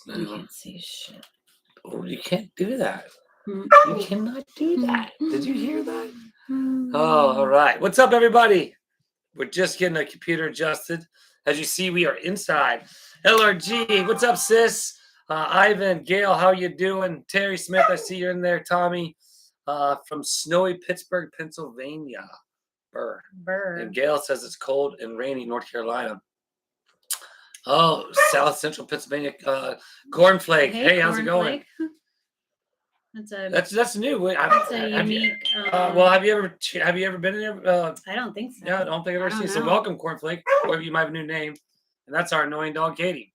You No. can't see shit. Oh, you can't do that. Mm. You cannot do that. Did you hear that? Mm. Oh, all right. What's up, everybody? We're just getting the computer adjusted. As you see, we are inside. LRG, what's up, sis? Ivan, Gail, how you doing? Terry Smith, I see you're in there. Tommy, from snowy Pittsburgh, Pennsylvania. Burr. And Gail says it's cold and rainy in North Carolina. Oh, South Central Pennsylvania. Cornflake. Hey, how's it going? That's new. That's a unique. Well, have you ever been in there? I don't think so. Yeah, I don't think I've ever seen it. So welcome, Cornflake. Or you might have a new name. And that's our annoying dog, Katie.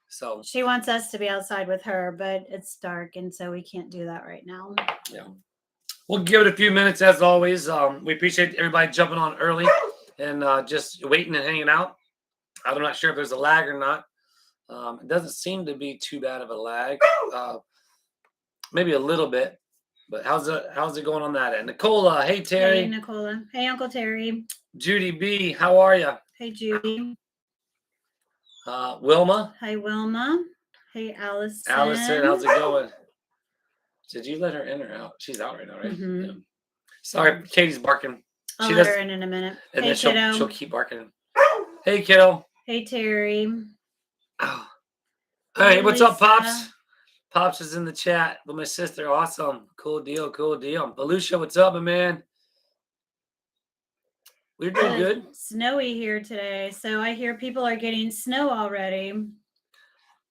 So she wants us to be outside with her, but it's dark, and so we can't do that right now. Yeah. We'll give it a few minutes as always. We appreciate everybody jumping on early and just waiting and hanging out. I'm not sure if there's a lag or not. It doesn't seem to be too bad of a lag. Maybe a little bit. But how's it going on that end? Nicola, hey Terry. Hey Nicola. Hey Uncle Terry. Judy B, how are you? Hey Judy. Wilma. Hi Wilma. Hey Allison. Allison, how's it going? Did you let her in or out? She's out right now, right? Mm-hmm. Yeah. Sorry, Katie's barking. I'll let her in a minute. And hey then kiddo. she'll keep barking. Hey kiddo. Hey Terry. Oh. Hey, what's up, Pops? Pops is in the chat with my sister. Awesome. Cool deal. Volusia, what's up, man? We're doing good. Snowy here today. So I hear people are getting snow already.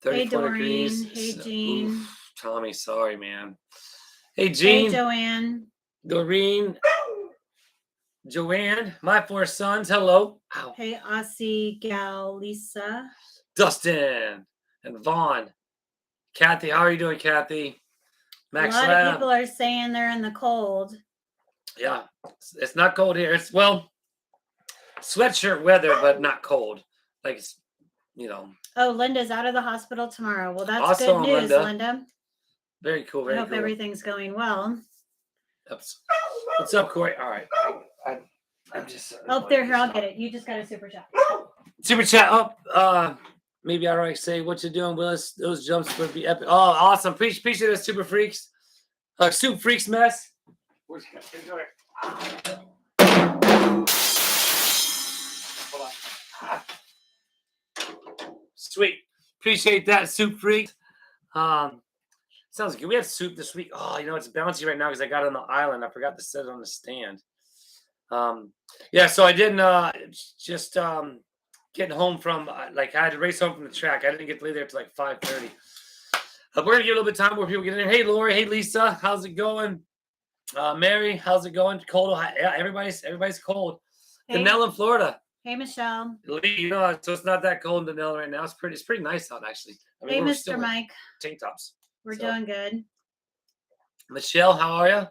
34 hey, Doreen. degrees. Hey, Jean. Oof, Tommy, sorry, man. Hey, Jean. Hey, Joanne. Doreen. Joanne. My 4 sons. Hello. Ow. Hey, Aussie gal Lisa. Dustin. And Vaughn. Kathy, how are you doing, Kathy? Max a lot of people are saying they're in the cold. Yeah. It's not cold here. It's, well, sweatshirt weather, but not cold. Like, it's, you know. Oh, Linda's out of the hospital tomorrow. Well, that's awesome, good news, Linda. Very cool. I hope everything's going well. What's up, Corey? All right. I'm just. Oh, there. Here, I'll get it. You just got a super chat. Super chat up. Maybe I already say what you're doing, Willis. Those jumps would be epic. Oh, awesome. Appreciate it, Super Freaks. Soup Freaks mess. Where's Hold on. Sweet. Appreciate that, Soup Freak. Sounds good. We had soup this week. Oh, you know, it's bouncy right now because I got it on the island. I forgot to set it on the stand. Yeah, so I didn't just getting home from I had to race home from the track. I didn't get to leave there till like 5:30. We're gonna give a little bit of time where people get in there. Hey Lori, hey Lisa, how's it going? Mary, how's it going? Cold? Yeah, everybody's cold. Hey. Danelle in Florida. Hey Michelle. So it's not that cold in Danelle right now. It's pretty nice out actually. I mean, hey Mr. Mike. Tank tops. We're doing good. Michelle, how are you?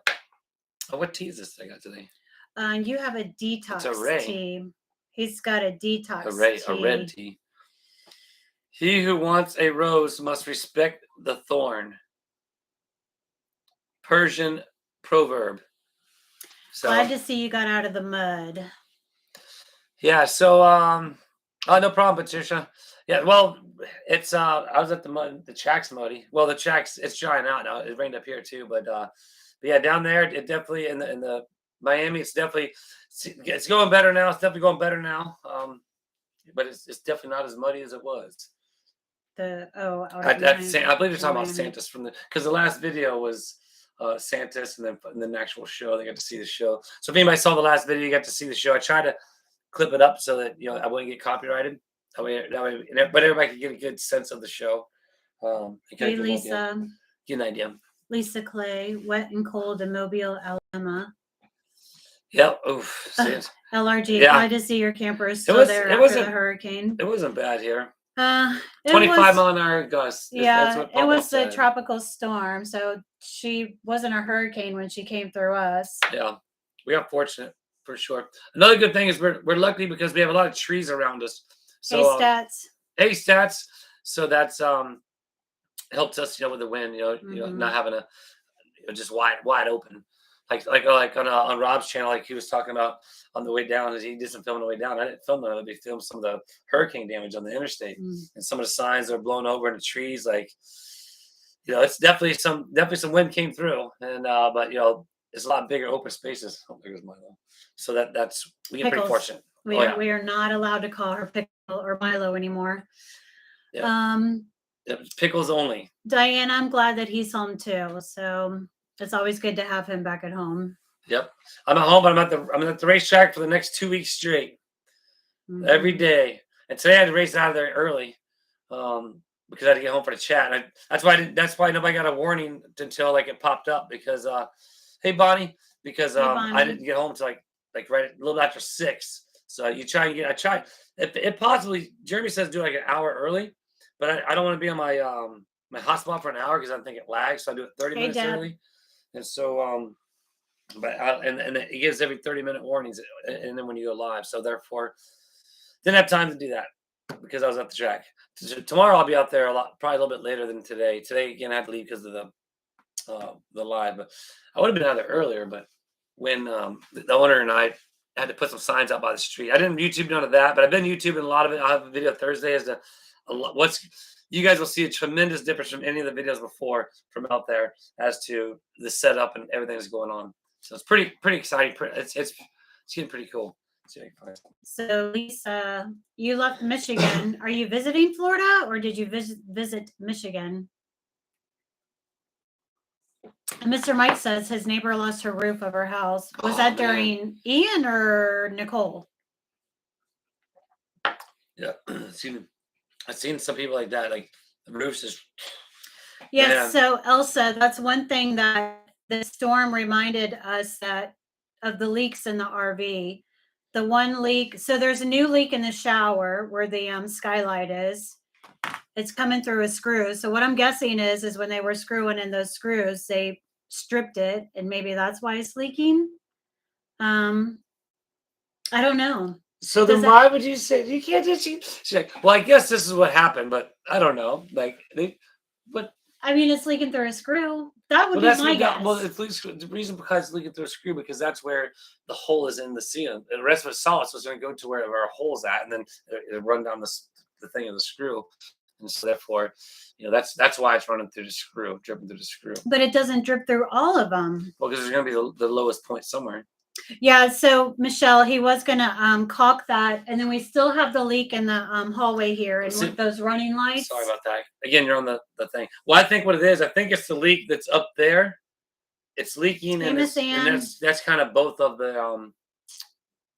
Oh, what tea is this I got today? You have a detox tea. He's got a detox tea. A red tea. He who wants a rose must respect the thorn. Persian proverb. So, glad to see you got out of the mud. Yeah, so no problem, Patricia. Yeah, well, it's I was at the track's muddy. Well, the track's it's drying out now. It rained up here too, but yeah, down there it definitely in the Miami, it's going better now. It's definitely going better now. But it's definitely not as muddy as it was. I believe you're talking about Santas because the last video was Santas and then the actual show. They got to see the show. So if anybody saw the last video, you got to see the show. I tried to clip it up so that I wouldn't get copyrighted. That way, but everybody could get a good sense of the show. Hey Lisa, get an idea. Lisa Clay, wet and cold in Mobile, Alabama. Yep. Oof. LRG. Yeah. Glad to see your camper is still there after the hurricane. It wasn't bad here. 25 mile an hour gusts. Yeah, it was a tropical storm, so she wasn't a hurricane when she came through us. Yeah, we are fortunate for sure. Another good thing is we're lucky because we have a lot of trees around us. So, hey stats. So that's helped us, with the wind, not having a just wide open. like on Rob's channel, like he was talking about on the way down. As he did some filming on the way down. I didn't film that. They filmed some of the hurricane damage on the interstate Mm. and some of the signs that are blown over in the trees. Like, it's definitely some wind came through, and but it's a lot bigger open spaces. Oh, there's Milo. So that's we get pretty Pickles. fortunate. We Oh are yeah, we are not allowed to call her Pickle or Milo anymore. yeah. Um, Pickles only. Diana, I'm glad that he's home too. So it's always good to have him back at home. Yep. I'm at home, but I'm at the racetrack for the next 2 weeks straight. Every Mhm. day. And today I had to race out of there early, because I had to get home for the chat. And that's why nobody got a warning until like it popped up because hey Bonnie, because Hey, I Bonnie. didn't get home till like right a little after 6. So you try and get I tried it possibly Jeremy says do like an hour early, but I don't want to be on my hotspot for an hour because I think it lags. So I do it 30 Hey, minutes Deb. early. And so and it gives every 30-minute warnings, and then when you go live. So therefore didn't have time to do that because I was at the track. Tomorrow I'll be out there probably a little bit later than today. Today again I had to leave because of the live, but I would have been out there earlier. But when the owner and I had to put some signs out by the street, I didn't YouTube none of that, but I've been YouTubing a lot of it. I'll have a video Thursday as to what's you guys will see a tremendous difference from any of the videos before from out there as to the setup and everything that's going on. So it's pretty exciting. It's getting pretty cool. See if I can find something. So Lisa, you left Michigan. Are you visiting Florida or did you visit Michigan? And Mr. Mike says his neighbor lost her roof of her house. Was that man. during Ian or Nicole? Yeah, I've seen some people like that. Like the roofs is Yes. Man. So Elsa, that's one thing that the storm reminded us of the leaks in the RV. The one leak. So there's a new leak in the shower where the skylight is. It's coming through a screw. So what I'm guessing is when they were screwing in those screws, they stripped it, and maybe that's why it's leaking. I don't know. So then why would you say you can't just? She's like, well, I guess this is what happened, but I don't know. Like but I mean, it's leaking through a screw. That would well, be that's my what guess. well, the reason because it's leaking through a screw because that's where the hole is in the ceiling. The rest of it's solid, so it's going to go to where a hole's at, and then it run down the thing of the screw, and so therefore, that's why it's running through the screw, dripping through the screw. But it doesn't drip through all of them. Well, because there's going to be the lowest point somewhere. Yeah, so Michelle, he was gonna caulk that, and then we still have the leak in the hallway here, and with those running lights. Sorry about that. Again, you're on the thing. Well, I think what it is, I think it's the leak that's up there. It's leaking, and that's kind of both of the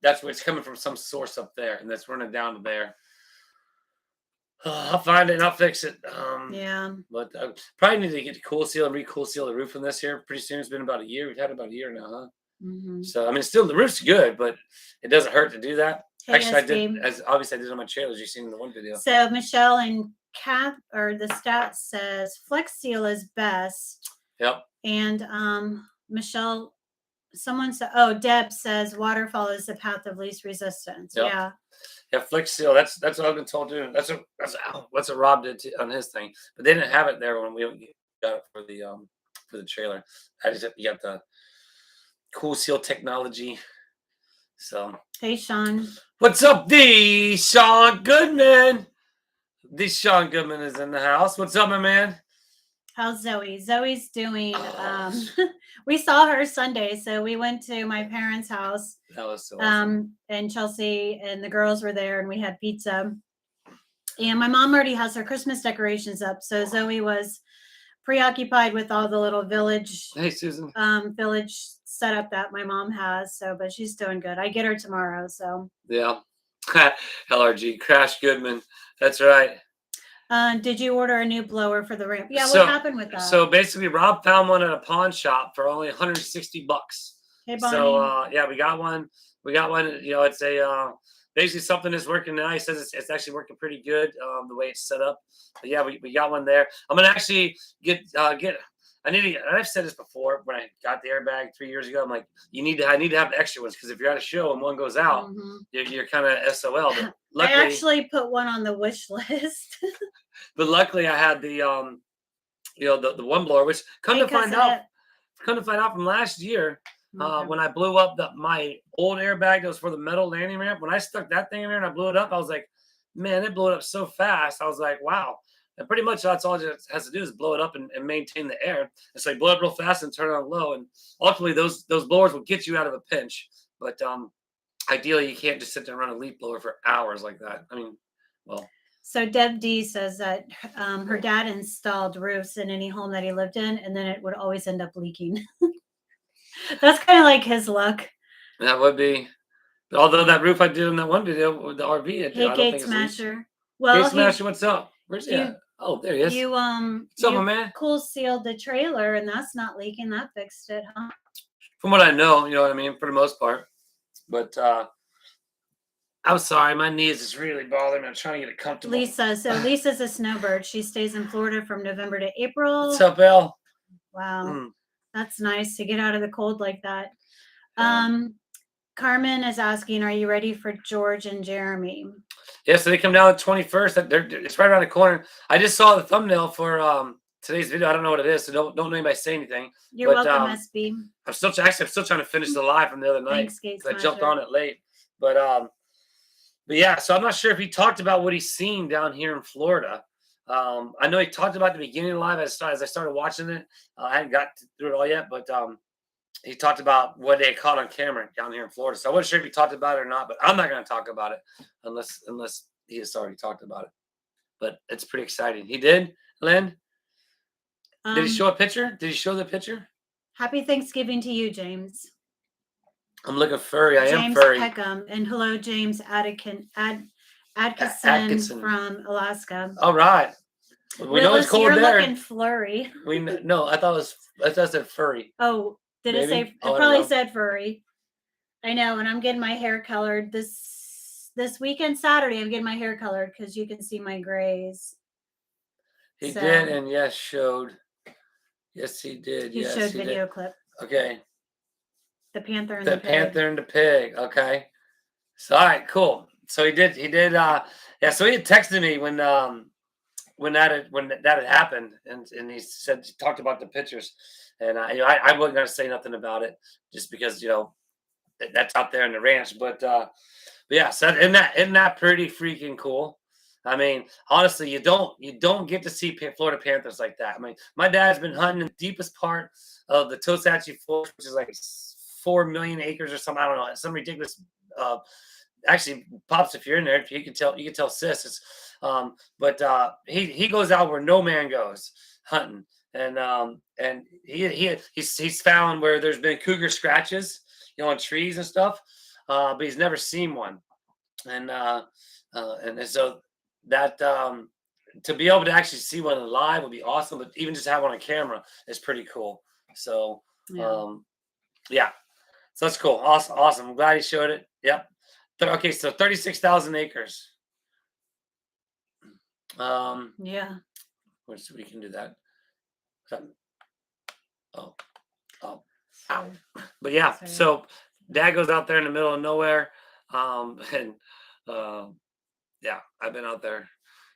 that's where it's coming from, some source up there, and that's running down to there. I'll find it and I'll fix it. Yeah. But I probably need to get the cool seal and re-cool seal the roof on this here pretty soon. It's been about a year. We've had it about a year now, huh? Mm-hmm. So I mean, still the roof's good, but it doesn't hurt to do that. Hey, Actually, I did obviously I did on my channel as you've seen in the one video. So Michelle and Kath or the stat says Flex Seal is best. Yep. And Michelle, someone said, Deb says waterfall is the path of least resistance. Yep. Yeah. Yeah, Flex Seal. That's what I've been told to do. That's what Rob did on his thing, but they didn't have it there when we got it for the trailer. You got the cool seal technology. So hey, Sean. What's up, D? Sean Goodman. D. Sean Goodman is in the house. What's up, my man? How's Zoe? Zoe's doing. We saw her Sunday, so we went to my parents' house. That was so awesome. And Chelsea and the girls were there, and we had pizza. And my mom already has her Christmas decorations up, so Zoe was preoccupied with all the little village. Hey, Susan. Village setup that my mom has. So, but she's doing good. I get her tomorrow. So yeah. LRG Crash Goodman. That's right. Did you order a new blower for the ramp? Yeah. What happened with that? So basically, Rob found one at a pawn shop for only $160. Hey, Bonnie. So yeah, we got one. It's a basically something that's working now. He says it's actually working pretty good the way it's set up. But yeah, we got one there. I'm gonna actually get. I've said this before when I got the airbag 3 years ago. I'm like, I need to have extra ones because if you're at a show and one goes out, you're kind of SOL. But luckily, I actually put one on the wish list. But luckily, I had the the one blower, which come to find out from last year, Okay. when I blew up my old airbag that was for the metal landing ramp. When I stuck that thing in there and I blew it up, I was like, man, it blew it up so fast. I was like, wow. And pretty much that's all it has to do is blow it up and maintain the air. And so you blow it real fast and turn it on low. And ultimately those blowers will get you out of a pinch. But ideally you can't just sit there and run a leaf blower for hours like that. I mean, well. So Deb D says that her dad installed roofs in any home that he lived in, and then it would always end up leaking. That's kind of like his luck. That would be. Although that roof I did in that one video with the RV, I Hey, don't Gate think it's leaked. Smasher. Gate Well, Smasher, what's up? Where's he you at? Oh, there he is. you What's up, my you man? cool sealed the trailer, and that's not leaking. That fixed it, huh? From what I know, you know what I mean, for the most part. But I'm sorry, my knees is really bothering me. I'm trying to get it comfortable. Lisa. So Lisa's a snowbird. She stays in Florida from November to April. What's up, Elle? Wow, that's nice to get out of the cold like that. Yeah. Carmen is asking, "Are you ready for George and Jeremy?" Yeah, so they come down the 21st. It's right around the corner. I just saw the thumbnail for today's video. I don't know what it is, so don't anybody say anything. You're But, welcome, SB. I'm still trying to finish the live from the other night Thanks, Gate because I jumped Smasher. on it late. But yeah, so I'm not sure if he talked about what he's seen down here in Florida. I know he talked about the beginning of the live as I started watching it. I hadn't got through it all yet, but he talked about what they caught on camera down here in Florida. So I wasn't sure if he talked about it or not, but I'm not going to talk about it unless he has already talked about it. But it's pretty exciting. He did, Lynn? Did he show a picture? Did he show the picture? Happy Thanksgiving to you, James. I'm looking furry. I am James furry. Peckham. And hello, James Atkinson Atkinson. from Alaska. All right. We know it's cold you're there. looking flurry. No, I thought it said furry. Oh, did it say? It probably said furry. I know, and I'm getting my hair colored this weekend, Saturday. I'm getting my hair colored because you can see my grays. He did, and yes, showed. Yes, he did. He showed video clip. Okay. The panther and the panther and the pig. Okay. So all right, cool. So he did. Yeah. So he had texted me when that had happened, and he talked about the pictures, and I wasn't gonna say nothing about it just because that's out there in the ranch, but yeah. So isn't that pretty freaking cool? I mean, honestly, you don't get to see Florida panthers like that. I mean, my dad's been hunting in the deepest part of the Tosatchee Forest, which is like 4 million acres or something. I don't know, some ridiculous. Actually, Pops, if you're in there, you can tell Sis. It's, but he goes out where no man goes hunting, and he's found where there's been cougar scratches, on trees and stuff, but he's never seen one, and so that to be able to actually see one live would be awesome. But even just have one on camera is pretty cool. So yeah. So that's cool. Awesome. I'm glad he showed it. Yep. Okay, so 36,000 acres. Yeah. Which we can do that. Oh. Ow. But yeah, so Dad goes out there in the middle of nowhere. And yeah, I've been out there a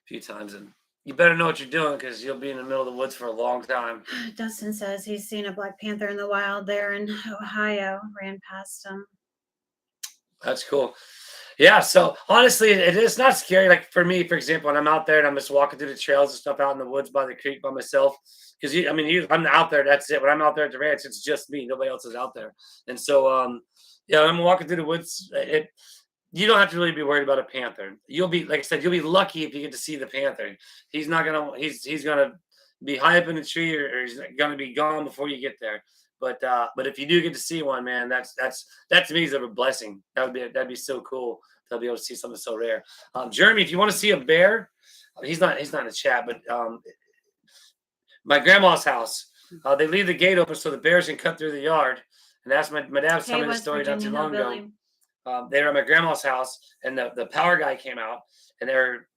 few times, and you better know what you're doing because you'll be in the middle of the woods for a long time. Dustin says he's seen a black panther in the wild there in Ohio. Ran past him. That's cool. Yeah, so honestly, it's not scary. Like for me, for example, when I'm out there and I'm just walking through the trails and stuff out in the woods by the creek by myself, because I'm out there. That's it. When I'm out there at the ranch, it's just me. Nobody else is out there. And so, yeah, I'm walking through the woods. You don't have to really be worried about a panther. You'll be, like I said, you'll be lucky if you get to see the panther. He's not gonna. He's gonna be high up in the tree, or he's gonna be gone before you get there. But if you do get to see one, man, that to me is a blessing. That'd be so cool to be able to see something so rare. Jeremy, if you want to see a bear, he's not in the chat, but my grandma's house, they leave the gate open so the bears can cut through the yard. And that's my dad was telling me the story not too long ago. They were at my grandma's house, and the power guy came out, and they're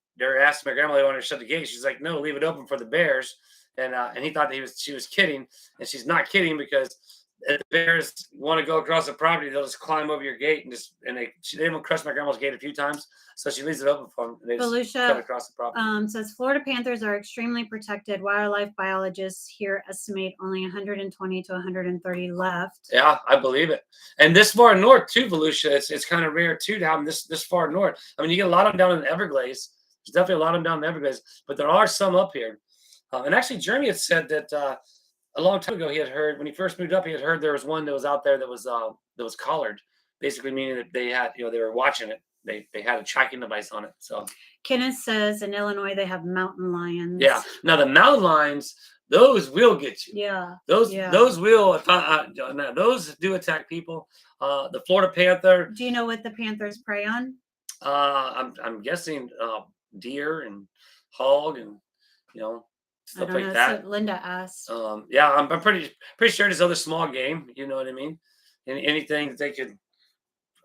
asking my grandma they wanted to shut the gate. She's like, no, leave it open for the bears. And he thought she was kidding, and she's not kidding because if the bears want to go across the property, they'll just climb over your gate and they even crushed my grandma's gate a few times, so she leaves it open for them. And they just cut Volusia across the property. says Florida panthers are extremely protected. Wildlife biologists here estimate only 120 to 130 left. Yeah, I believe it. And this far north too, Volusia, it's kind of rare too to have them this far north. I mean, you get a lot of them down in the Everglades. There's definitely a lot of them down in the Everglades, but there are some up here. And actually, Jeremy had said that a long time ago he had heard when he first moved up, he had heard there was one that was out there that was collared, basically meaning that they had they were watching it. They had a tracking device on it. So Kenneth says in Illinois they have mountain lions. yeah, now the mountain lions, those will get you. Yeah. Those will those do attack people. The Florida panther. Do you know what the panthers prey on? I'm guessing deer and hog and stuff like that. So Linda asked. Yeah, I'm pretty sure there's other small game. You know what I mean? Anything that they could.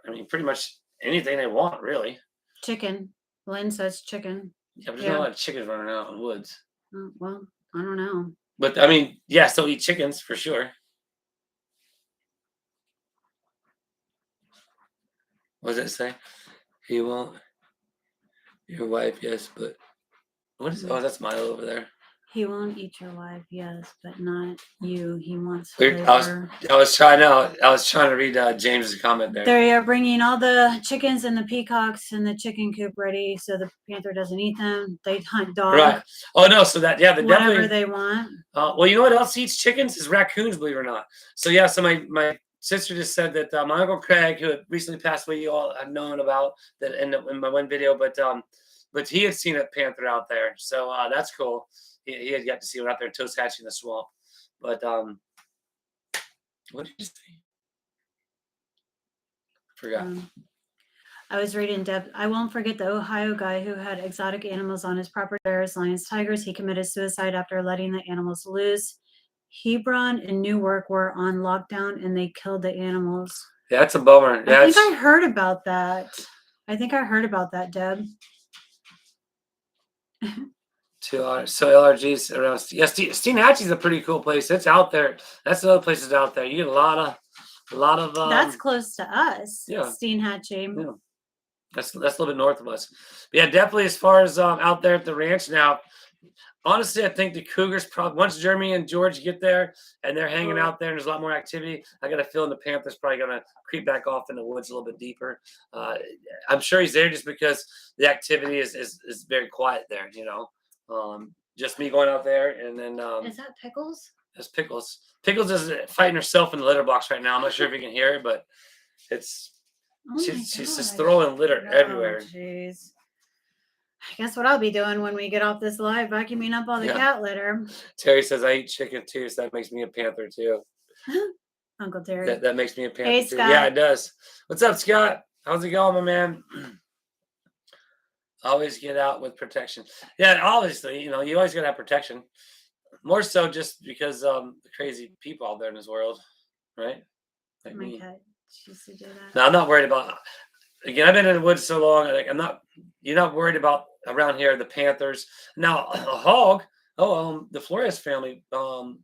I mean, pretty much anything they want, really. Chicken. Lynn says chicken. Yeah, but there's not a lot of chickens running out in the woods. Well, I don't know. But I mean, yes, they'll eat chickens for sure. What does it say? He won't. Your wife, yes, but what is? Oh, that's Milo over there. He won't eat your wife, yes, but not you. He wants I was trying to read James's comment there. They are bringing all the chickens and the peacocks in the chicken coop ready, so the panther doesn't eat them. They hunt dogs. Right. Oh no. So that they whatever definitely they want. Well, you know what else eats chickens is raccoons, believe it or not. So yeah. So my sister just said that my uncle Craig, who had recently passed away, you all have known about that in my one video, but he had seen a panther out there, so that's cool. He had got to see one out there toast hatching in the swamp. But what did you say? Forgot. I was reading Deb. I won't forget the Ohio guy who had exotic animals on his property: bears, lions, tigers. He committed suicide after letting the animals loose. Hebron and Newark were on lockdown and they killed the animals. Yeah, that's a bummer. Yeah, I think I heard about that. Deb. So LRG's around. Yeah, Steenhatchee's a pretty cool place. It's out there. That's another place that's out there. You get a lot of. That's close to us. Yeah, Steenhatchee. Yeah, that's a little bit north of us. But yeah, definitely as far as out there at the ranch now. Honestly, I think the Cougars probably once Jeremy and George get there and they're hanging out there and there's a lot more activity. I got a feeling the Panthers probably gonna creep back off in the woods a little bit deeper. I'm sure he's there just because the activity is very quiet there. Just me going out there and then. Is that Pickles? That's Pickles. Pickles is fighting herself in the litter box right now. I'm not sure if you can hear it, but it's she's just throwing litter everywhere. Jeez. I guess what I'll be doing when we get off this live, vacuuming up all the cat litter. Terry says I eat chicken too, so that makes me a panther too. Uncle Terry. That makes me a panther hey, too. Scott. Yeah, it does. What's up, Scott? How's it going, my man? Always get out with protection. Yeah, obviously, you always gotta have protection. More so just because the crazy people out there in this world, right? Like my me. cat used to do that. No, I'm not worried about. Again, I've been in the woods so long. You're not worried about around here the panthers. Now a hog. The Flores family.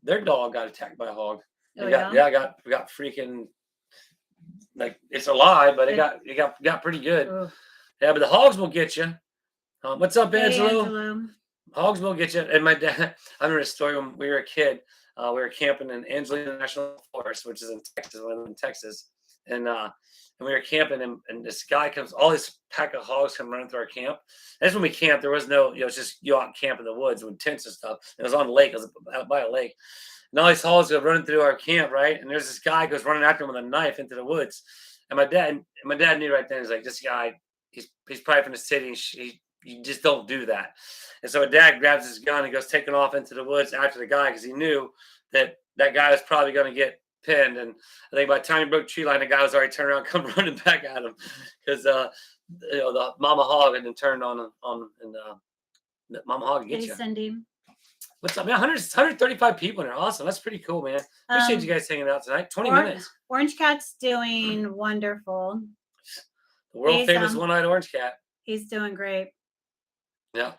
Their dog got attacked by a hog. Got freaking. Like it's alive, but it got pretty good. Ooh. Yeah, but the hogs will get you. What's up, Hey, Angelo? Hogs will get you. And my dad. I remember a story when we were a kid. We were camping in Angelina National Forest, which is in Texas. I live in Texas, and we were camping, and this guy comes. All this pack of hogs come running through our camp. That's when we camped. There was no, it's just you out camp in the woods with tents and stuff. It was on the lake. It was out by a lake. And all these hogs go running through our camp, right? And there's this guy goes running after him with a knife into the woods. And my dad knew right then. He's like, this guy, he's probably from the city. You just don't do that. And so my dad grabs his gun and goes taking off into the woods after the guy because he knew that guy was probably going to get pinned. And I think by the time he broke the tree line, the guy was already turned around, come running back at him because the mama hog had been turned on and the mama hog get you. Cindy. What's up, man? 135 people in there. Awesome. That's pretty cool, man. Appreciate you guys hanging out tonight. 20 minutes. Orange Cat's doing wonderful. The world famous one-eyed orange cat. He's doing great. Yeah.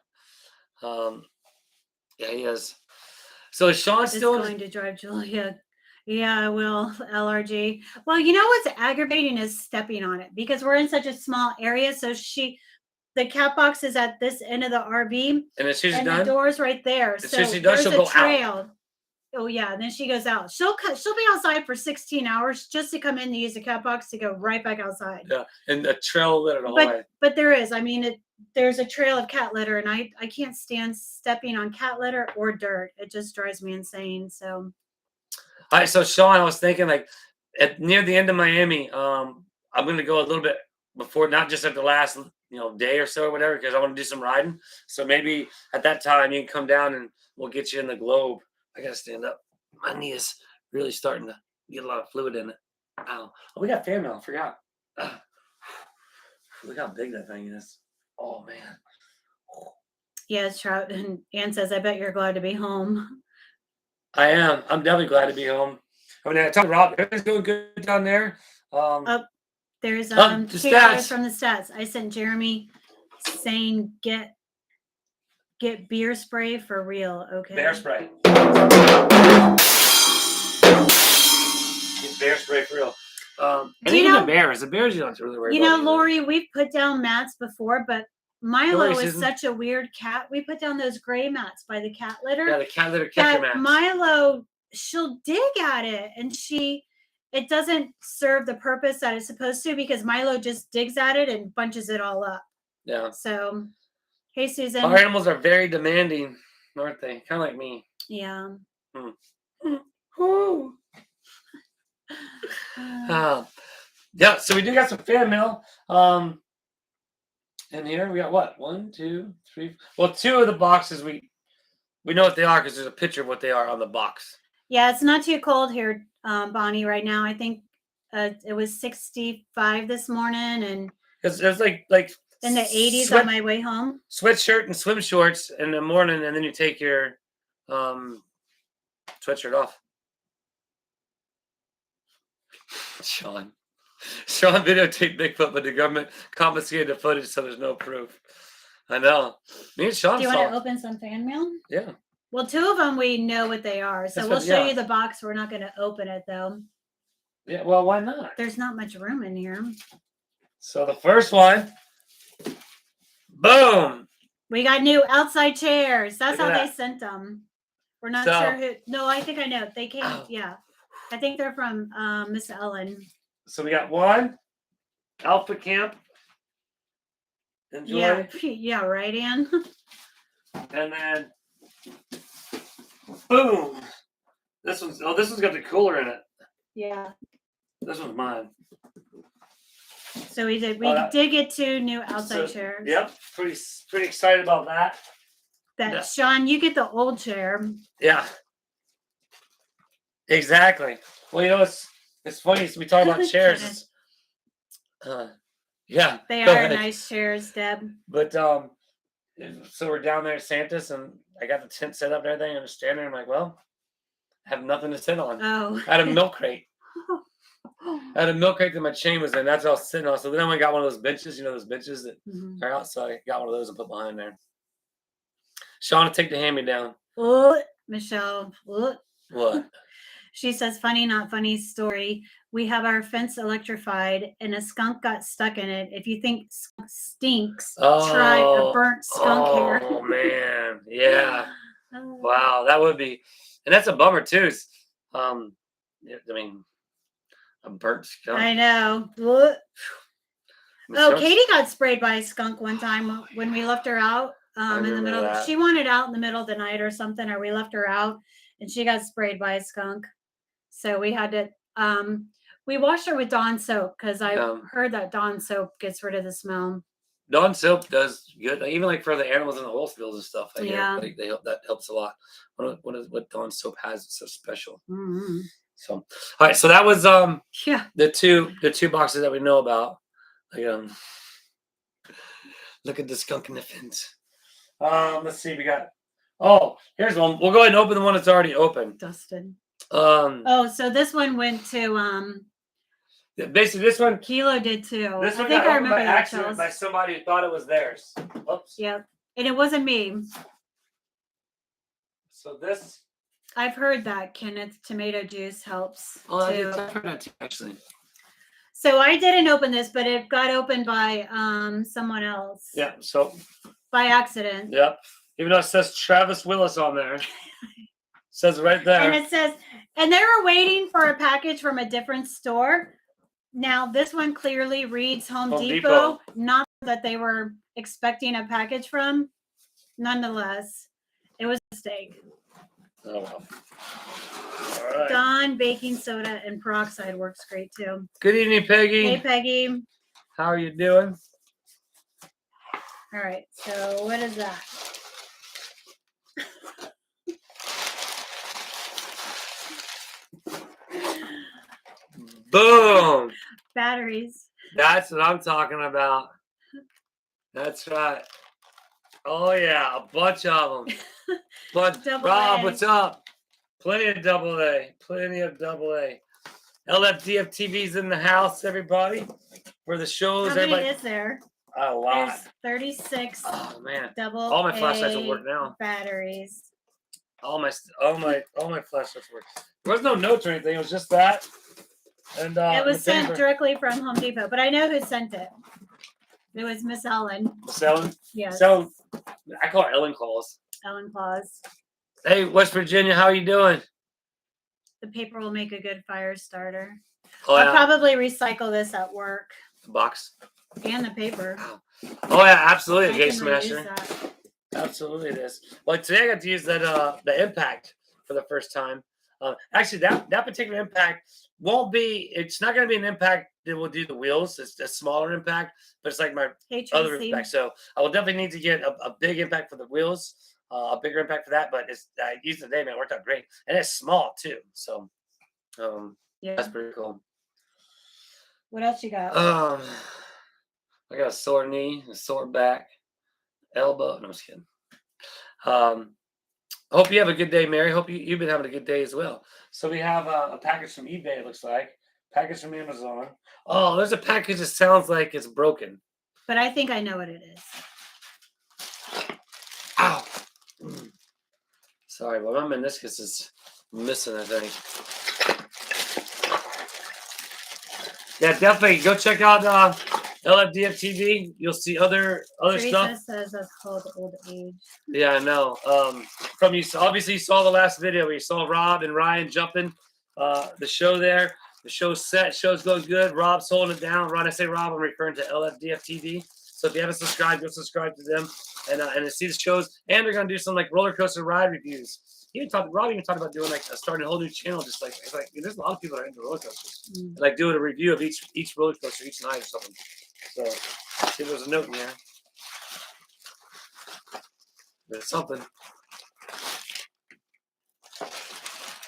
Yeah, he is. So is Sean still going to drive Julia Yeah, I will. LRG. Well, you know what's aggravating is stepping on it because we're in such a small area. So the cat box is at this end of the RV, And as soon as she's and the done, door's right there. as soon as So she's done, there's she'll a go out. trail. Oh yeah, and then she goes out. She'll be outside for 16 hours just to come in to use the cat box to go right back outside. Yeah, and a trail litter the whole way. But there is. I mean, there's a trail of cat litter, and I can't stand stepping on cat litter or dirt. It just drives me insane. So All right, so Sean, I was thinking like near the end of Miami, I'm gonna go a little bit before, not just at the last day or so or whatever, because I want to do some riding. So maybe at that time you can come down and we'll get you in the Globe. I gotta stand up. My knee is really starting to get a lot of fluid in it. Ow. Oh, we got fan mail. I forgot. Look how big that thing is. Oh man. yeah, Trout and Ann says, "I bet you're glad to be home." I am. I'm definitely glad to be home. I mean, I told Rob, everything's doing good down there. There's the $2 stats. from the stats. I sent Jeremy saying get beer spray for real. Okay. Bear spray. Get bear spray for real. And even the bears you don't have to really worry about. Lori, we've put down mats before, but Milo Lori's is isn't. such a weird cat. We put down those gray mats by the cat litter. Yeah, the cat litter catcher mats. Milo, she'll dig at it, and it doesn't serve the purpose that it's supposed to because Milo just digs at it and bunches it all up. Yeah. So, hey, Susan. Our animals are very demanding, aren't they? Kind of like me. Yeah. Yeah, so we do got some fan mail. And here we got what? 1, 2, 3. Well, 2 of the boxes we know what they are because there's a picture of what they are on the box. Yeah, it's not too cold here, Bonnie, right now. I think it was 65 this morning, and it's like in the 80s on my way home. Sweatshirt and swim shorts in the morning, and then you take your sweatshirt off. Sean videotaped Bigfoot, but the government confiscated the footage, so there's no proof. I know. Me and Sean. Do you want to open some fan mail? Yeah. Well, 2 of them we know what they are, so we'll show you the box. We're not going to open it though. Yeah. Well, why not? There's not much room in here. So the first one. Boom. We got new outside chairs. That's how they sent them. We're not sure who. No, I think I know. They came. Oh. Yeah. I think they're from Miss Ellen. So we got one Alpha Camp. Enjoy. Yeah, right, Ann. And then, boom. This one's got the cooler in it. Yeah. This one's mine. So we did get 2 new outside chairs. Yep, pretty excited about that. Sean, you get the old chair. Yeah. Exactly. Well, it's funny. So we talk about chairs. Yeah. They are nice chairs, Deb. But so we're down there at Santa's, and I got the tent set up and everything, and I'm standing there. I'm like, well, I have nothing to sit on. Oh. I had a milk crate. I had a milk crate that my chain was in. That's what I was sitting on. So then I went and got one of those benches, those benches that are out. So I got one of those and put behind there. Shauna, take the hand-me-down. Oh, Michelle. Oh. What? She says, funny, not funny story. We have our fence electrified and a skunk got stuck in it. If you think skunk stinks, try a burnt skunk hair. Oh, man. Yeah. Wow, that would be. And that's a bummer, too. I mean, a burnt skunk. I know. Katie got sprayed by a skunk one time when we left her out in the middle. She wanted out in the middle of the night or something, or we left her out and she got sprayed by a skunk. So we had to, we washed her with Dawn soap because I heard that Dawn soap gets rid of the smell. Dawn soap does good, even like for the animals in the oil spills and stuff. That helps a lot. What Dawn soap has is so special. Mm-hmm. So, all right. So that was the two boxes that we know about. Look at the skunk in the fence. Let's see. We got. Oh, here's one. We'll go ahead and open the one that's already open. Dusted. So this one went to basically this one Kilo did too. This one I think got I remember by accident by somebody who thought it was theirs. Oops. Yep. And it wasn't me. So this I've heard that Kenneth tomato juice helps Oh, I've too. heard that too, actually. So I didn't open this, but it got opened by someone else. Yeah. So. By accident. Yep. Even though it says Travis Willis on there, says right there. And it says, and they were waiting for a package from a different store. Now this one clearly reads Home Depot, not that they were expecting a package from. Nonetheless, it was a mistake. Oh well. All right. Dawn baking soda and peroxide works great too. Good evening, Peggy. Hey, Peggy. How are you doing? All right. So what is that? Boom. Batteries. That's what I'm talking about. That's right. Oh yeah, a bunch of them. But Rob, what's up? Plenty of double A. Plenty of double A. LFDF TV's in the house, everybody. For the shows, How many everybody. is there? A lot. There's 36. Oh man. Double. All my flashlights will work now. Batteries. All my flashlights work. There was no notes or anything. It was just that. And it was sent directly from Home Depot, but I know who sent it. It was Miss Ellen. Miss Ellen? Yes. So I call her Ellen Claus. Ellen Claus. Hey, West Virginia, how are you doing? The paper will make a good fire starter. Oh, I'll yeah. probably recycle this at work. The box. And the paper. Oh yeah, absolutely, I Gay can Smasher. reuse that. Absolutely it is. Well, today I got to use that the impact for the first time. Actually, that particular impact won't be. It's not going to be an impact that will do the wheels. It's a smaller impact, but it's like my other impact. So I will definitely need to get a big impact for the wheels, a bigger impact for that. But I used it today, man. It worked out great, and it's small too. So Yeah. that's pretty cool. What else you got? I got a sore knee, a sore back, elbow. No, I'm just kidding. I hope you have a good day, Mary. Hope you've been having a good day as well. So we have a package from eBay, it looks like. Package from Amazon. Oh, there's a package that sounds like it's broken. But I think I know what it is. Ow. Sorry, well, my meniscus is missing, I think. Yeah, definitely go check out LFDF TV. You'll see other Teresa stuff. Says that's called old age. Yeah, I know. From you, obviously you saw the last video where you saw Rob and Ryan jumping the show there. The show's set. Show's going good. Rob's holding it down. When I say Rob, I'm referring to LFDF TV. So if you haven't subscribed, go subscribe to them and see the shows. And they're gonna do some like roller coaster ride reviews. Rob even talked about doing like starting a whole new channel. Just like it's like there's a lot of people that are into roller coasters. And, like doing a review of each roller coaster each night or something. So see if there's a note in here. There's something.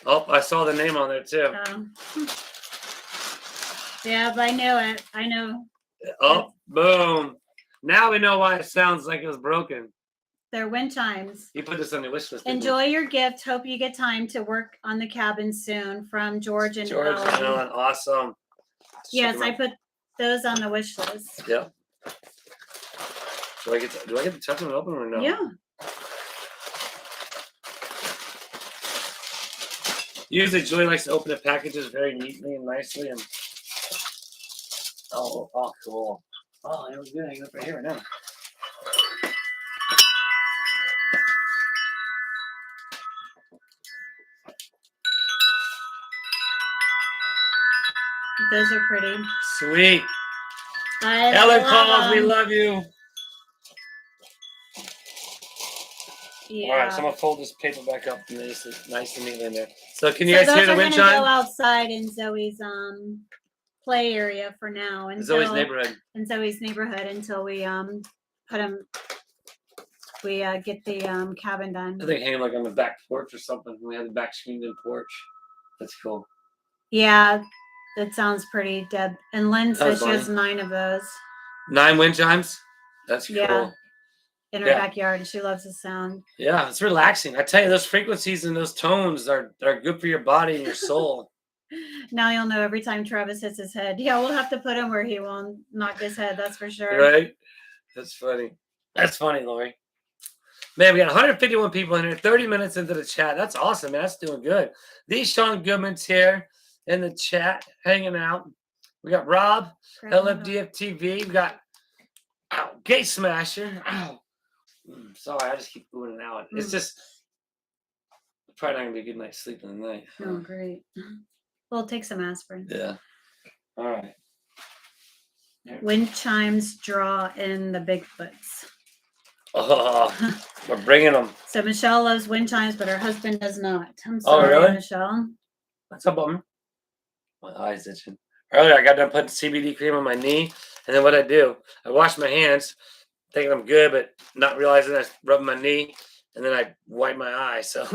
Oh, I saw the name on there too. Yeah, but I know it. I know. Oh, boom. Now we know why it sounds like it was broken. They're wind chimes. You put this on your wish list. Enjoy your gift. Hope you get time to work on the cabin soon. From George and Ellen. Awesome. Yes, I put those on the wish list. Yep. Do I get to touch them and open them or no? Yeah. Usually Julie likes to open the packages very neatly and nicely and oh cool. Oh, it was good. Hang up right here now. Those are pretty. Sweet. Ellen Claus, we love you. Yeah. All right, so I'm gonna fold this paper back up nice and neatly in there. So can you guys hear the wind chime? Those are gonna go outside in Zoe's play area for now. Zoe's neighborhood. In Zoe's neighborhood until we put them. We get the cabin done. I think hang them like on the back porch or something. We have the back screened-in porch. That's cool. Yeah, that sounds pretty, Deb. And Lynn says she has 9 of those. 9 wind chimes? That's cool. Yeah. In her backyard, and she loves the sound. Yeah, it's relaxing. I tell you, those frequencies and those tones are good for your body and your soul. Now you'll know every time Travis hits his head. Yeah, we'll have to put him where he won't knock his head. That's for sure. Right? That's funny. That's funny, Lori. Man, we got 151 people in here, 30 minutes into the chat. That's awesome, man. That's doing good. These Sean Goodman's here in the chat, hanging out. We got Rob, LFDF TV. We got Gate Smasher. Ow. Sorry, I just keep moving it out. It's just probably not gonna be a good night's sleep in the night. Oh, great. Well, take some aspirin. Yeah. All right. Wind chimes draw in the Bigfoots. Oh, we're bringing them. So Michelle loves wind chimes, but her husband does not. I'm sorry, really? Michelle. That's a bummer. My eye's itching. Earlier, I got done putting CBD cream on my knee, and then what I do, I wash my hands, thinking I'm good, but not realizing I rub my knee, and then I wipe my eye. So,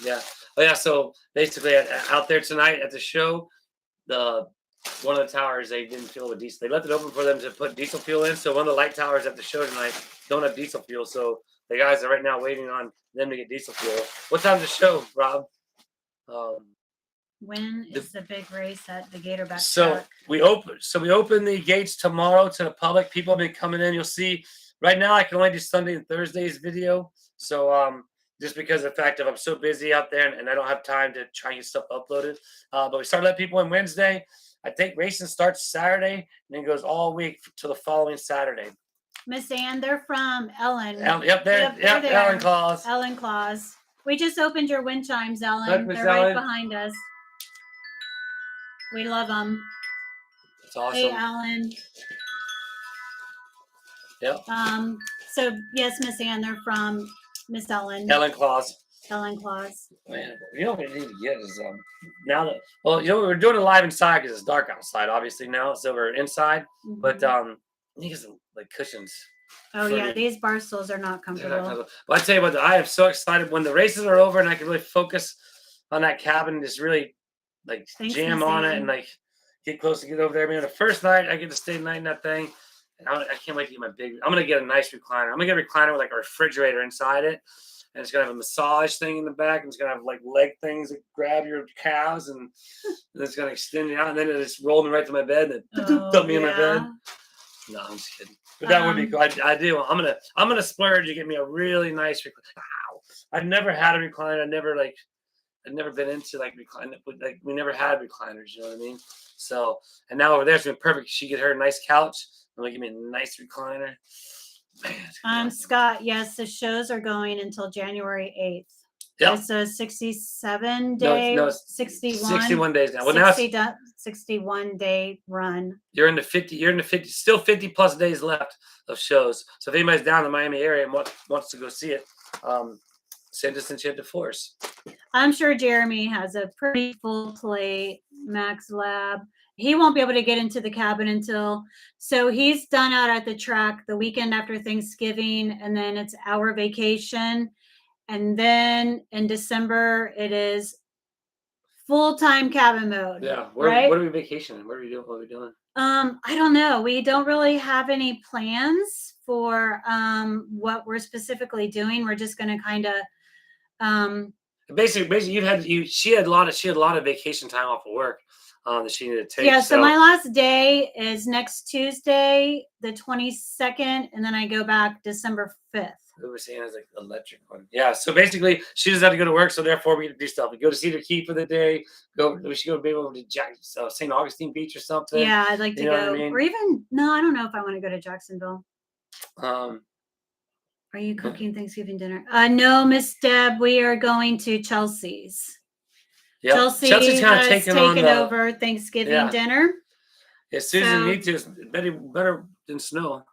yeah. Oh yeah. So basically, out there tonight at the show, one of the towers they didn't fill with diesel. They left it open for them to put diesel fuel in. So one of the light towers at the show tonight don't have diesel fuel. So the guys are right now waiting on them to get diesel fuel. What time's the show, Rob? When is the big race at the Gatorback So track? we open the gates tomorrow to the public. People have been coming in. You'll see right now I can only do Sunday and Thursday's video. So just because of the fact that I'm so busy out there and I don't have time to try and get stuff uploaded. But we started letting people in Wednesday. I think racing starts Saturday and then goes all week to the following Saturday. Miss Ann, they're from Ellen. Yep, there. Ellen Claus. Ellen Claus. We just opened your wind chimes, Ellen. Look, Miss They're right Ellen. behind us. We love them. It's awesome. Hey, Alan. Yep. So yes, Miss Ann, they're from Miss Ellen. Ellen Claus. Ellen Claus. Man, you know what we need to get is now that we're doing it live inside because it's dark outside, obviously now, so we're inside. Mm-hmm. But we need some like cushions. Oh yeah, these bar stools are not comfortable. But I tell you what, I am so excited when the races are over and I can really focus on that cabin and just really like jam on it and like get close to get over there. I mean, the first night I get to stay the night in that thing. And I can't wait to get my big. I'm gonna get a nice recliner. I'm gonna get a recliner with like a refrigerator inside it, and it's gonna have a massage thing in the back, and it's gonna have like leg things that grab your calves, and it's gonna extend it out, and then it just roll me right to my bed and dump me in my bed. No, I'm just kidding. But that would be cool. I do. I'm gonna splurge to get me a really nice recliner. Wow. I've never had a recliner. I've never been into like recliner. Like we never had recliners. You know what I mean? So and now over there it's been perfect. She get her a nice couch. I'm gonna give me a nice recliner. Man. Scott, yes, the shows are going until January 8th. Yep. It's a 67 day, no, 61 days now. Well, now it's 61 day run. You're in the 50, still 50 plus days left of shows. So if anybody's down in the Miami area and wants to go see it, send us into the force. I'm sure Jeremy has a pretty full plate, Max Lab. He won't be able to get into the cabin so he's done out at the track the weekend after Thanksgiving, and then it's our vacation. And then in December, it is full-time cabin mode. Yeah. Right? What are we vacationing? What are we doing? What are we doing? I don't know. We don't really have any plans for what we're specifically doing. We're just going to kind of basically she had a lot of vacation time off of work that she needed to take. Yeah, so my last day is next Tuesday, the 22nd, and then I go back December 5th. We were saying it's like electric one. Yeah, so basically she doesn't have to go to work, so therefore we get to do stuff. We go to Cedar Key for the day. We should go maybe over to St. Augustine Beach or something. Yeah, I'd like to go. I mean? Or even I don't know if I want to go to Jacksonville. Are you cooking Thanksgiving dinner? No, Miss Deb, we are going to Chelsea's. Yep. Chelsea's kind of taken over Thanksgiving dinner. Yeah, Susan needs to better than snow.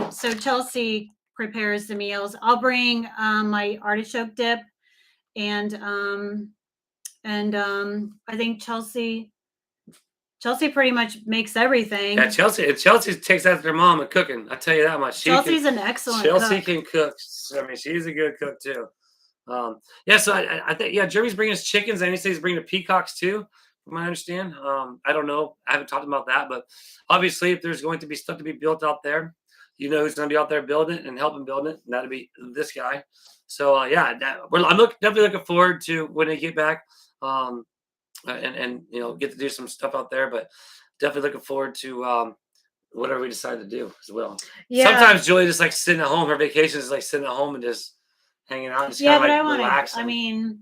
So Chelsea prepares the meals. I'll bring my artichoke dip, and I think Chelsea pretty much makes everything. Yeah, Chelsea takes after her mom at cooking. I tell you that much. Chelsea's an excellent Chelsea cook. can cook. I mean, she's a good cook too. So I think Jeremy's bringing us chickens, and he says he's bringing the peacocks too, from what I understand. I don't know. I haven't talked about that, but obviously, if there's going to be stuff to be built out there, you know who's going to be out there building it and helping build it, and that'll be this guy. So I'm definitely looking forward to when they get back, and get to do some stuff out there. But definitely looking forward to whatever we decide to do as well. Yeah. Sometimes Julie just like sitting at home. Her vacation is like sitting at home and just hanging out and just Yeah, kind but of I like want to. relaxing. I mean,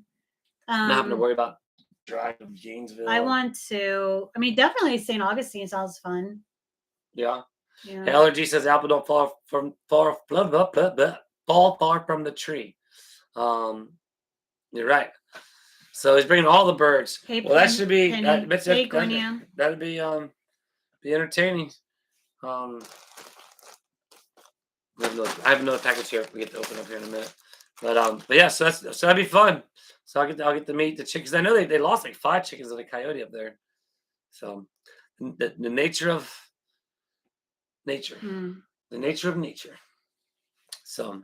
not having to worry about driving to Gainesville. I want to. I mean, definitely St. Augustine sounds fun. Yeah. Yeah. LRG says apple don't fall far from the tree. You're right. So he's bringing all the birds. Hey, well, that should be Penny. Hey, Gwinia. that'd be entertaining. I have another package here. We get to open up here in a minute. But yeah, so that'd be fun. So I'll get to meet the chickens. I know they lost like 5 chickens and a coyote up there. So the nature of nature. The nature of nature. So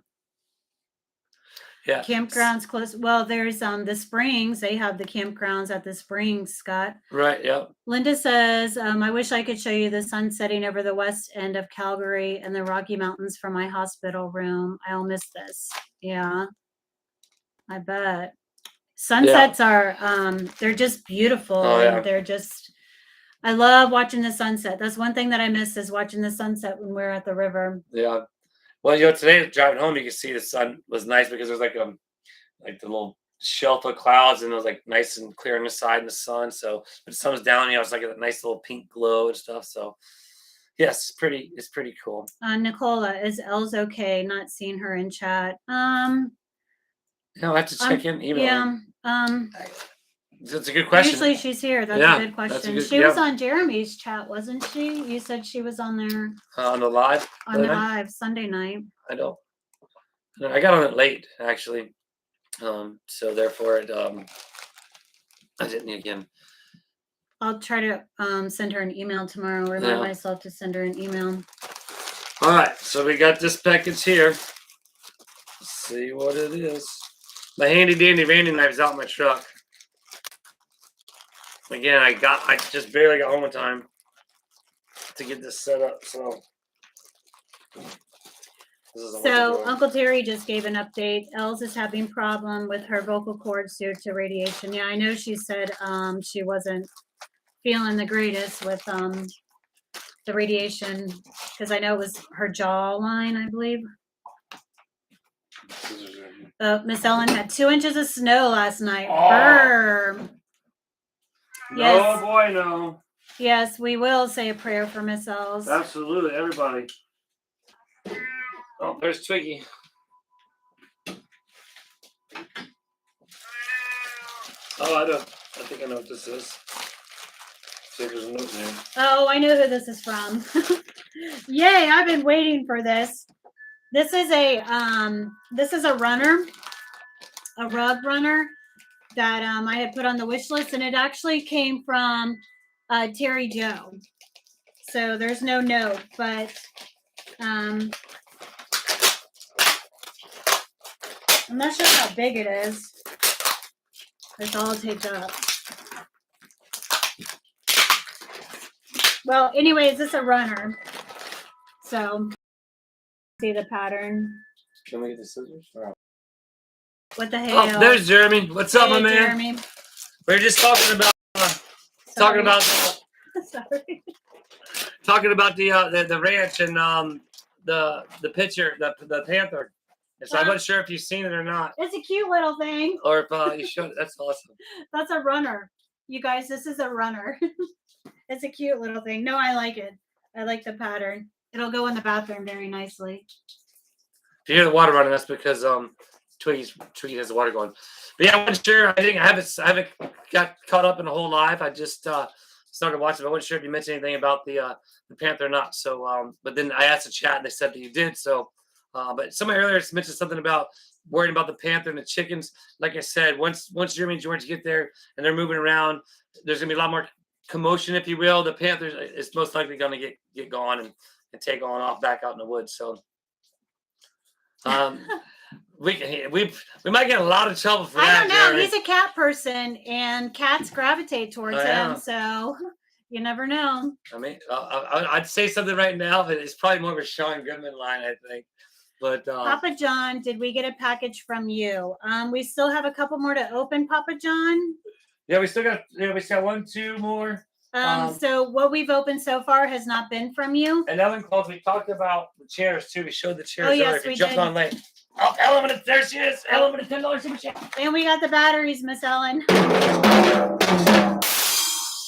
yeah. Campgrounds close. Well, there's the Springs. They have the campgrounds at the Springs, Scott. Right. Yeah. Linda says, I wish I could show you the sun setting over the west end of Calgary and the Rocky Mountains from my hospital room. I'll miss this. Yeah, I bet. Sunsets are they're just beautiful. Oh, yeah. And they're just, I love watching the sunset. That's one thing that I miss is watching the sunset when we're at the river. Yeah. Well, today driving home, you could see the sun was nice because there's like the little shelf of clouds and it was like nice and clear on the side in the sun. So when the sun was down, it's like a nice little pink glow and stuff. So yes, it's pretty cool. Nicola, is Els okay? Not seeing her in chat. I have to check in email. Yeah. That's a good question. Usually she's here. That's a good question. She was on Jeremy's chat, wasn't she? You said she was on there. On the live? On the live Sunday night. I got on it late, actually. So therefore I didn't again. I'll try to send her an email tomorrow. Remind myself to send her an email. All right, so we got this package here. Let's see what it is. My handy dandy Randy knife's out in my truck. Again, I just barely got home in time to get this set up. So Uncle Terry just gave an update. Els is having problem with her vocal cords due to radiation. Yeah, I know she said she wasn't feeling the greatest with the radiation because I know it was her jawline, I believe. Miss Ellen had 2 inches of snow last night. Oh. Yes. No, boy, no. Yes, we will say a prayer for Miss Els. Absolutely, everybody. Oh, there's Twiggy. Oh, I think I know what this is. See if there's a note there. Oh, I know who this is from. Yay, I've been waiting for this. This is a runner, a rug runner that I had put on the wish list, and it actually came from Terry Joe. So there's no note, but I'm not sure how big it is. It's all taped up. Well, anyways, it's a runner. So see the pattern. Can we get the scissors? What the hell? Oh, there's Jeremy. What's up, my man? Jeremy. We were just talking about Sorry. talking about the ranch and the picture, the panther. And so I'm not sure if you've seen it or not. It's a cute little thing. Or if you should. That's awesome. That's a runner. You guys, this is a runner. It's a cute little thing. No, I like it. I like the pattern. It'll go in the bathroom very nicely. If you hear the water running, that's because Twiggy has the water going. But yeah, I wasn't sure. I haven't got caught up in the whole live. I just started watching. But I wasn't sure if you mentioned anything about the panther or not. So, but then I asked the chat, and they said that you did. So, but somebody earlier mentioned something about worrying about the panther and the chickens. Like I said, once Jeremy and George get there and they're moving around, there's gonna be a lot more commotion, if you will. The panther is most likely going to get gone and take on off back out in the woods. So, we might get a lot of trouble for that. I don't know. Jeremy. He's a cat person, and cats gravitate towards him. So you never know. I mean, I'd say something right now, but it's probably more of a Sean Goodman line, I think. But Papa John, did we get a package from you? We still have a couple more to open, Papa John. Yeah, we still got 1, 2 more. So what we've opened so far has not been from you. And Ellen calls. We talked about the chairs too. We showed the chairs. Oh, yes, earlier. If you we jumped did. on late. Oh, Ellen, there she is. Ellen with a $10 super chat. And we got the batteries, Miss Ellen.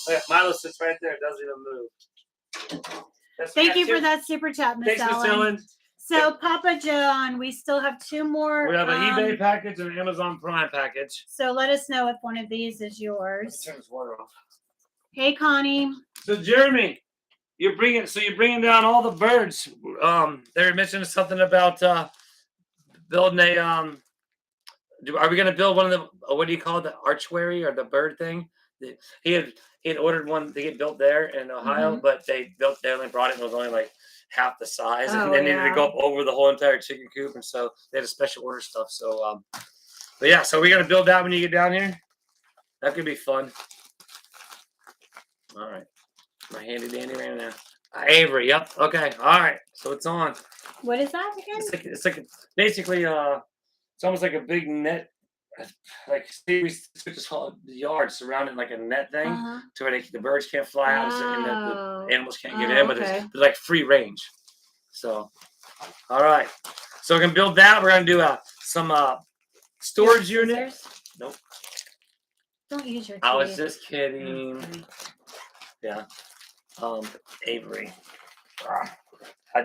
Yeah, Milo sits right there. Doesn't even move. Thank you for that super chat, Miss Thanks, Miss Ellen. Ellen. So, Papa John, we still have 2 more. We have an eBay package and an Amazon Prime package. So let us know if one of these is Let's yours. turn this water off. Hey, Connie. So Jeremy, you're bringing down all the birds. They were mentioning something about building a are we going to build one of the what do you call it, the archway or the bird thing? He had ordered one to get built there in Ohio, but they only brought it and it was only like half the size, and they needed to go up over the whole entire chicken coop, and so they had to special order stuff. So but yeah, so we're gonna build that when you get down here. That could be fun. All right, my handy dandy right now. Avery, yep. Okay, all right. So it's on. What is that again? It's like basically it's almost like a big net, like we just call it the yard surrounding like a net thing, to where the birds can't fly out and the animals can't get in, but it's like free range. So, all right. So we're gonna build that. We're gonna do some storage unit. Nope. Don't use your teeth. I was just kidding. Yeah. Avery. I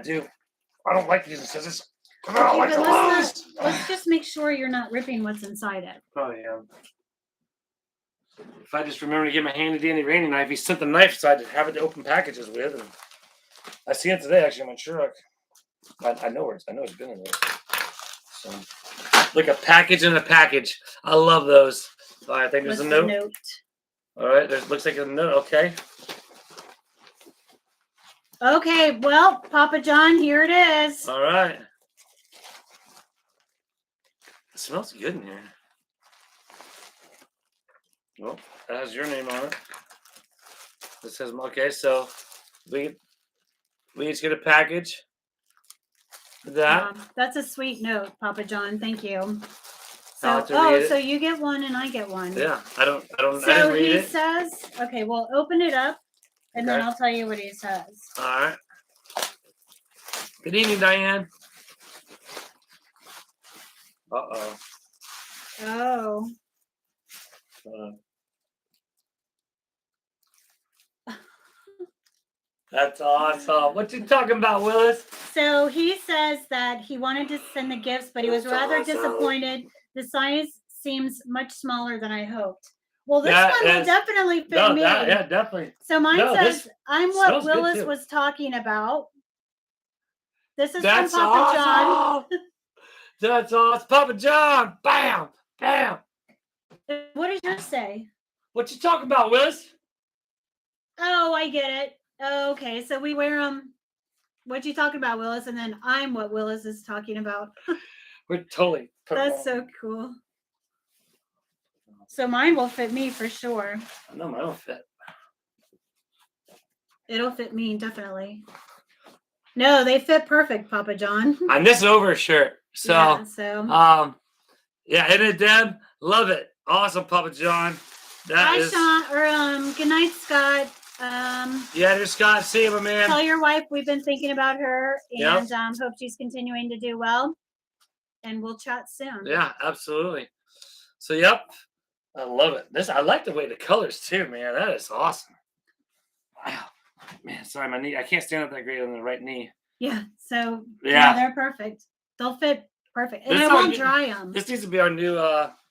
don't like using scissors. Let's just make sure you're not ripping what's inside it. Oh yeah. If I just remember to get my handy dandy Randy knife, he sent the knife so I have it to open packages with. And I see it today actually in my truck. I know it's been in there. So, like a package in a package. I love those. All right, I think there's a note. All right, looks like a note. Okay. Okay, well, Papa John, here it is. All right. It smells good in here. Well, that has your name on it. It says, okay, so we each get a package. That. That's a sweet note, Papa John. Thank you. So, so you get one and I get one. Yeah, I didn't So read it. he says, okay, well, open it up and then I'll tell you what he says. All right. Good evening, Diane. Uh-oh. Oh. That's awesome. What you talking about, Willis? So he says that he wanted to send the gifts, but he was rather disappointed. The size seems much smaller than I hoped. Well, this one will definitely fit me. Yeah, definitely. So mine says, I'm what Willis was talking about. This is from Papa John. That's awesome. Papa John. Bam. Bam. What did yours say? What you talking about, Willis? Oh, I get it. Okay, so we wear them. What you talking about, Willis? And then I'm what Willis is talking about. We're totally. That's so cool. So mine will fit me for sure. No, mine will fit. It'll fit me, definitely. No, they fit perfect, Papa John. And this is over a shirt. So, yeah, isn't it, Deb? Love it. Awesome, Papa John. Hi, Sean. Good night, Scott. Yeah, there's Scott. See you, my man. Tell your wife we've been thinking about her and hope she's continuing to do well. And we'll chat soon. Yeah, absolutely. So, yep. I love it. I like the way the colors too, man. That is awesome. Wow. Man, sorry, my knee. I can't stand up that great on the right knee. Yeah, so they're perfect. They'll fit perfect. And I won't dry them. This needs to be our new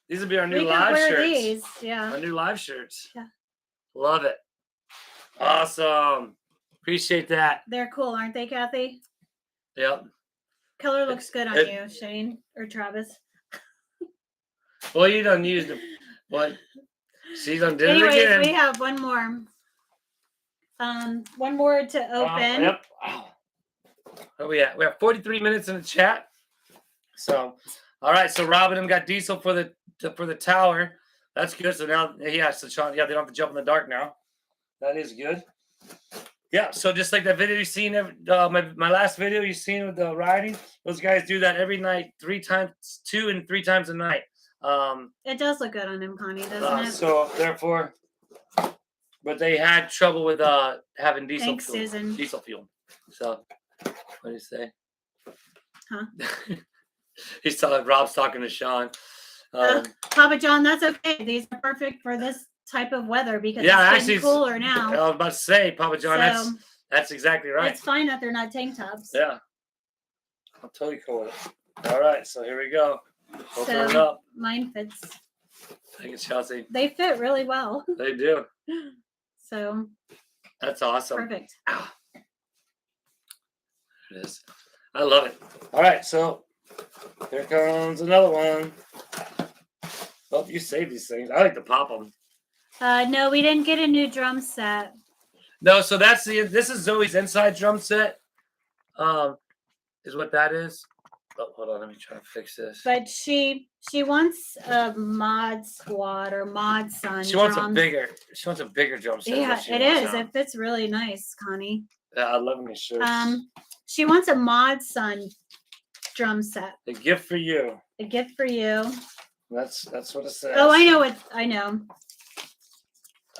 these will be our new live shirts. These. Yeah. Our new live shirts. Yeah. Love it. Awesome. Appreciate that. They're cool, aren't they, Kathy? Yep. Color looks good on you, Shane or Travis. Well, you don't use them. What? She's on dinner again. Anyways, we have one more. One more to open. Yep. Oh, we have 43 minutes in the chat. So, all right. So Robin and them got diesel for the tower. That's good. So now, so Sean, they don't have to jump in the dark now. That is good. Yeah. So just like that video you seen, my last video you seen with the riding, those guys do that every night, 2 and 3 times a night. It does look good on him, Connie, doesn't it? So therefore, but they had trouble with having diesel Thanks, fuel. Susan. Diesel fuel. So what do you say? Huh? Rob's talking to Sean. Papa John, that's okay. These are perfect for this type of weather because Yeah, it's getting cooler now. I was about to say, Papa John, So, that's exactly right. it's fine that they're not tank tops. Yeah. I'm totally cool with it. All right, so here we go. Open it So up. mine fits. Thank you, Chelsea. They fit really well. They do. So That's awesome. perfect. Ow. There it is. I love it. All right, so here comes another one. Oh, you save these things. I like to pop them. No, we didn't get a new drum set. No, so this is Zoe's inside drum set. Is what that is. Oh, hold on, let me try to fix this. But she wants a mod squad or mod son. She wants a bigger drum set. Yeah, it is. It fits really nice, Connie. Yeah, I love these shirts. She wants a mod son drum set. A gift for you. A gift for you. That's what it says. Oh, I know it. I know.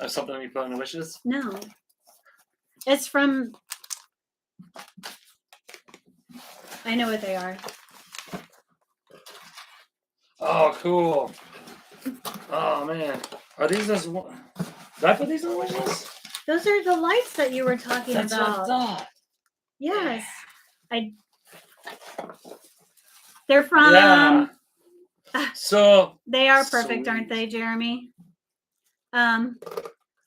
Something you put on the wishes? No. It's from. I know what they are. Oh, cool. Oh man, are these as? Did I put these on the wishes? Those are the lights that you were talking That's about. what I thought. Yes, They're from. Yeah. So they are perfect, aren't they, Jeremy?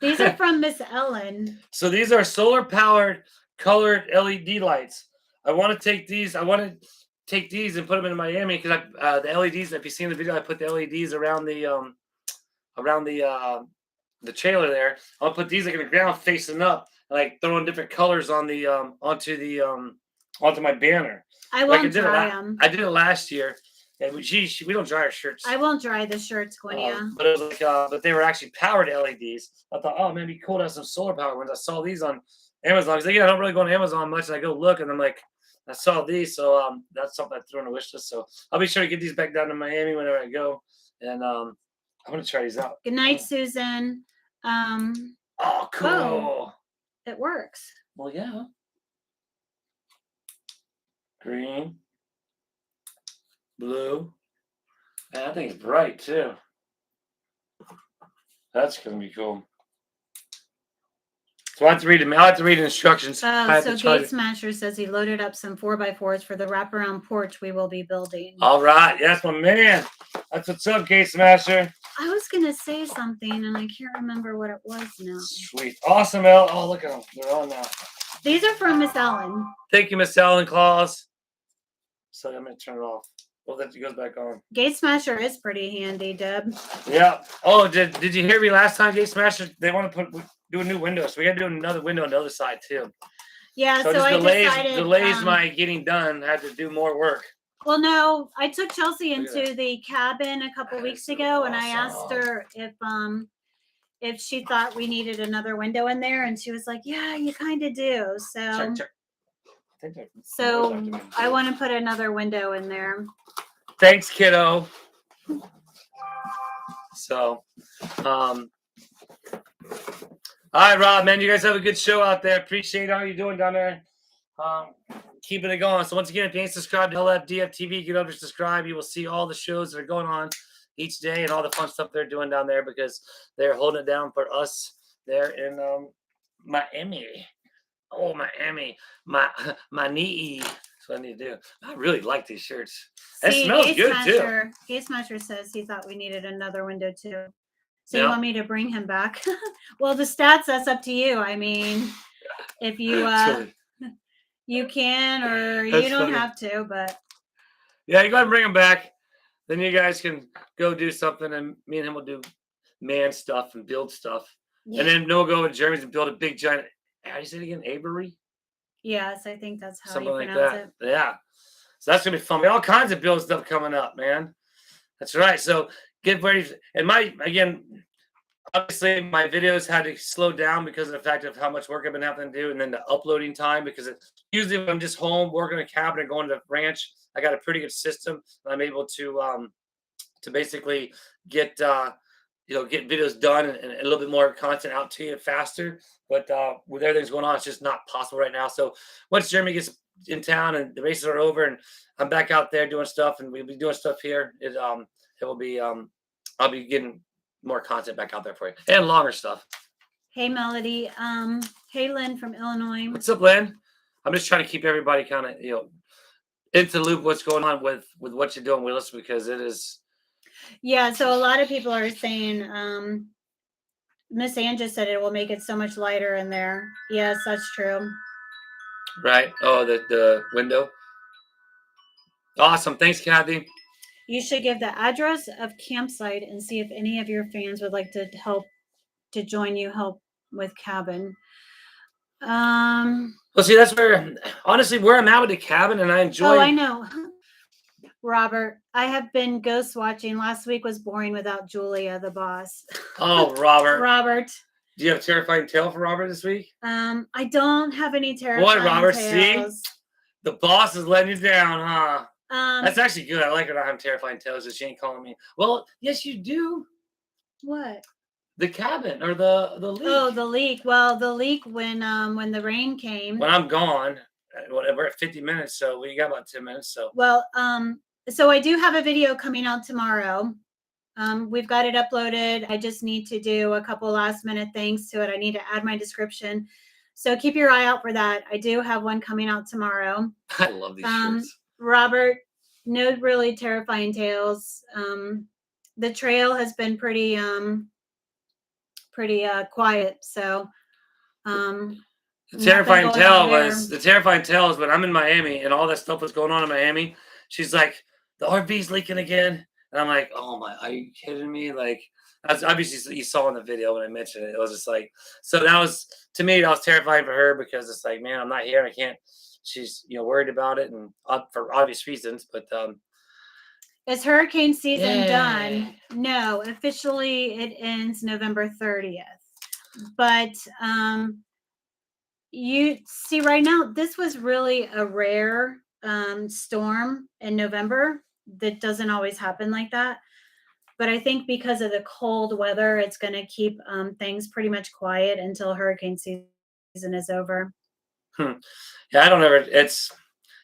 These are from Miss Ellen. So these are solar powered colored LED lights. I want to take these. I want to take these and put them in Miami because the LEDs. If you seen the video, I put the LEDs around the trailer there. I'll put these like in the ground facing up, and like throwing different colors on the onto my banner. I won't dry them. I did it last year. And we don't dry our shirts. I won't dry the shirts, Gwinia. But it was like, but they were actually powered LEDs. I thought, oh, man, it'd be cool to have some solar power ones. I saw these on Amazon. Because I don't really go on Amazon much. And I go look, and I'm like, I saw these, so that's something I threw on the wish list. So I'll be sure to get these back down to Miami whenever I go, and I'm gonna try these out. Good night, Susan. Oh, cool. Oh, it works. Well, yeah. Green. Blue. And I think it's bright too. That's gonna be cool. So I have to read them. I have to read the instructions. So Gate Smasher says he loaded up some 4x4s for the wraparound porch we will be building. All right, that's my man. That's what's up, Gate Smasher. I was gonna say something and I can't remember what it was now. Sweet, awesome, El. Oh, look at them. They're on now. These are from Miss Ellen. Thank you, Miss Ellen Claus. So I'm gonna turn it off. Well, that goes back on. Gate Smasher is pretty handy, Deb. Yeah. Oh, did you hear me last time, Gate Smasher? They want to do a new window, so we got to do another window on the other side too. Yeah. So I decided, delays my getting done. I had to do more work. Well, no, I took Chelsea into the cabin a couple weeks ago, and I asked her if she thought we needed another window in there, and she was like, "Yeah, you kind of do." So. Check. So I want to put another window in there. Thanks, kiddo. So, all right, Rob, man, you guys have a good show out there. Appreciate how you're doing down there. Keeping it going. So once again, if you ain't subscribed to LFDF TV, get over to subscribe. You will see all the shows that are going on each day and all the fun stuff they're doing down there because they're holding it down for us there in Miami. Oh, Miami, my knee. That's what I need to do. I really like these shirts. It smells good too. Gate Smasher says he thought we needed another window too. So you want me to bring him back? Well, the stats, that's up to you. I mean, if you you can or you don't have to, but yeah, you go ahead and bring him back. Then you guys can go do something, and me and him will do man stuff and build stuff, and then we'll go over to Jeremy's and build a big giant. How do you say it again? Avery? Yes, I think that's how something you like pronounce that. it. Yeah. So that's gonna be fun. We have all kinds of build stuff coming up, man. That's right. So get ready. And obviously my videos had to slow down because of the fact of how much work I've been having to do, and then the uploading time because usually when I'm just home working in a cabin or going to the ranch, I got a pretty good system. And I'm able to basically get get videos done and a little bit more content out to you faster. But with everything's going on, it's just not possible right now. So once Jeremy gets in town and the races are over and I'm back out there doing stuff and we'll be doing stuff here, it will be I'll be getting more content back out there for you and longer stuff. Hey, Melody. Hey, Lynn from Illinois. What's up, Lynn? I'm just trying to keep everybody kind of into the loop what's going on with what you're doing, Willis, because it is. Yeah, so a lot of people are saying Miss Ann just said it will make it so much lighter in there. Yes, that's true. Right. Oh, the window. Awesome. Thanks, Kathy. You should give the address of campsite and see if any of your fans would like to join you help with cabin. Well, see, that's where honestly where I'm at with the cabin, and I enjoy. Oh, I know. Robert, I have been ghost watching. Last week was boring without Julia, the boss. Oh, Robert. Robert. Do you have a terrifying tale for Robert this week? I don't have any terrifying Boy, Robert, tales. see? The boss is letting you down, huh? That's actually good. I like her not having terrifying tales, so she ain't calling me. Well, yes, you do. What? The cabin or the leak. Oh, the leak. Well, the leak when the rain came. When I'm gone, we're at 50 minutes, so we got about 10 minutes. So well, so I do have a video coming out tomorrow. We've got it uploaded. I just need to do a couple last minute things to it. I need to add my description. So keep your eye out for that. I do have one coming out tomorrow. I love these shirts. Robert, no really terrifying tales. The trail has been pretty quiet. So the terrifying tale is when I'm in Miami and all that stuff was going on in Miami. She's like, the RV's leaking again. And I'm like, oh my, are you kidding me? Like, that's obviously you saw in the video when I mentioned it. It was just like, so that was, to me, that was terrifying for her because it's like, man, I'm not here. I can't, she's, worried about it and for obvious reasons. But is hurricane season done? No, officially it ends November 30th. But you see right now, this was really a rare storm in November. That doesn't always happen like that. But I think because of the cold weather, it's going to keep things pretty much quiet until hurricane season is over. Yeah, I don't ever,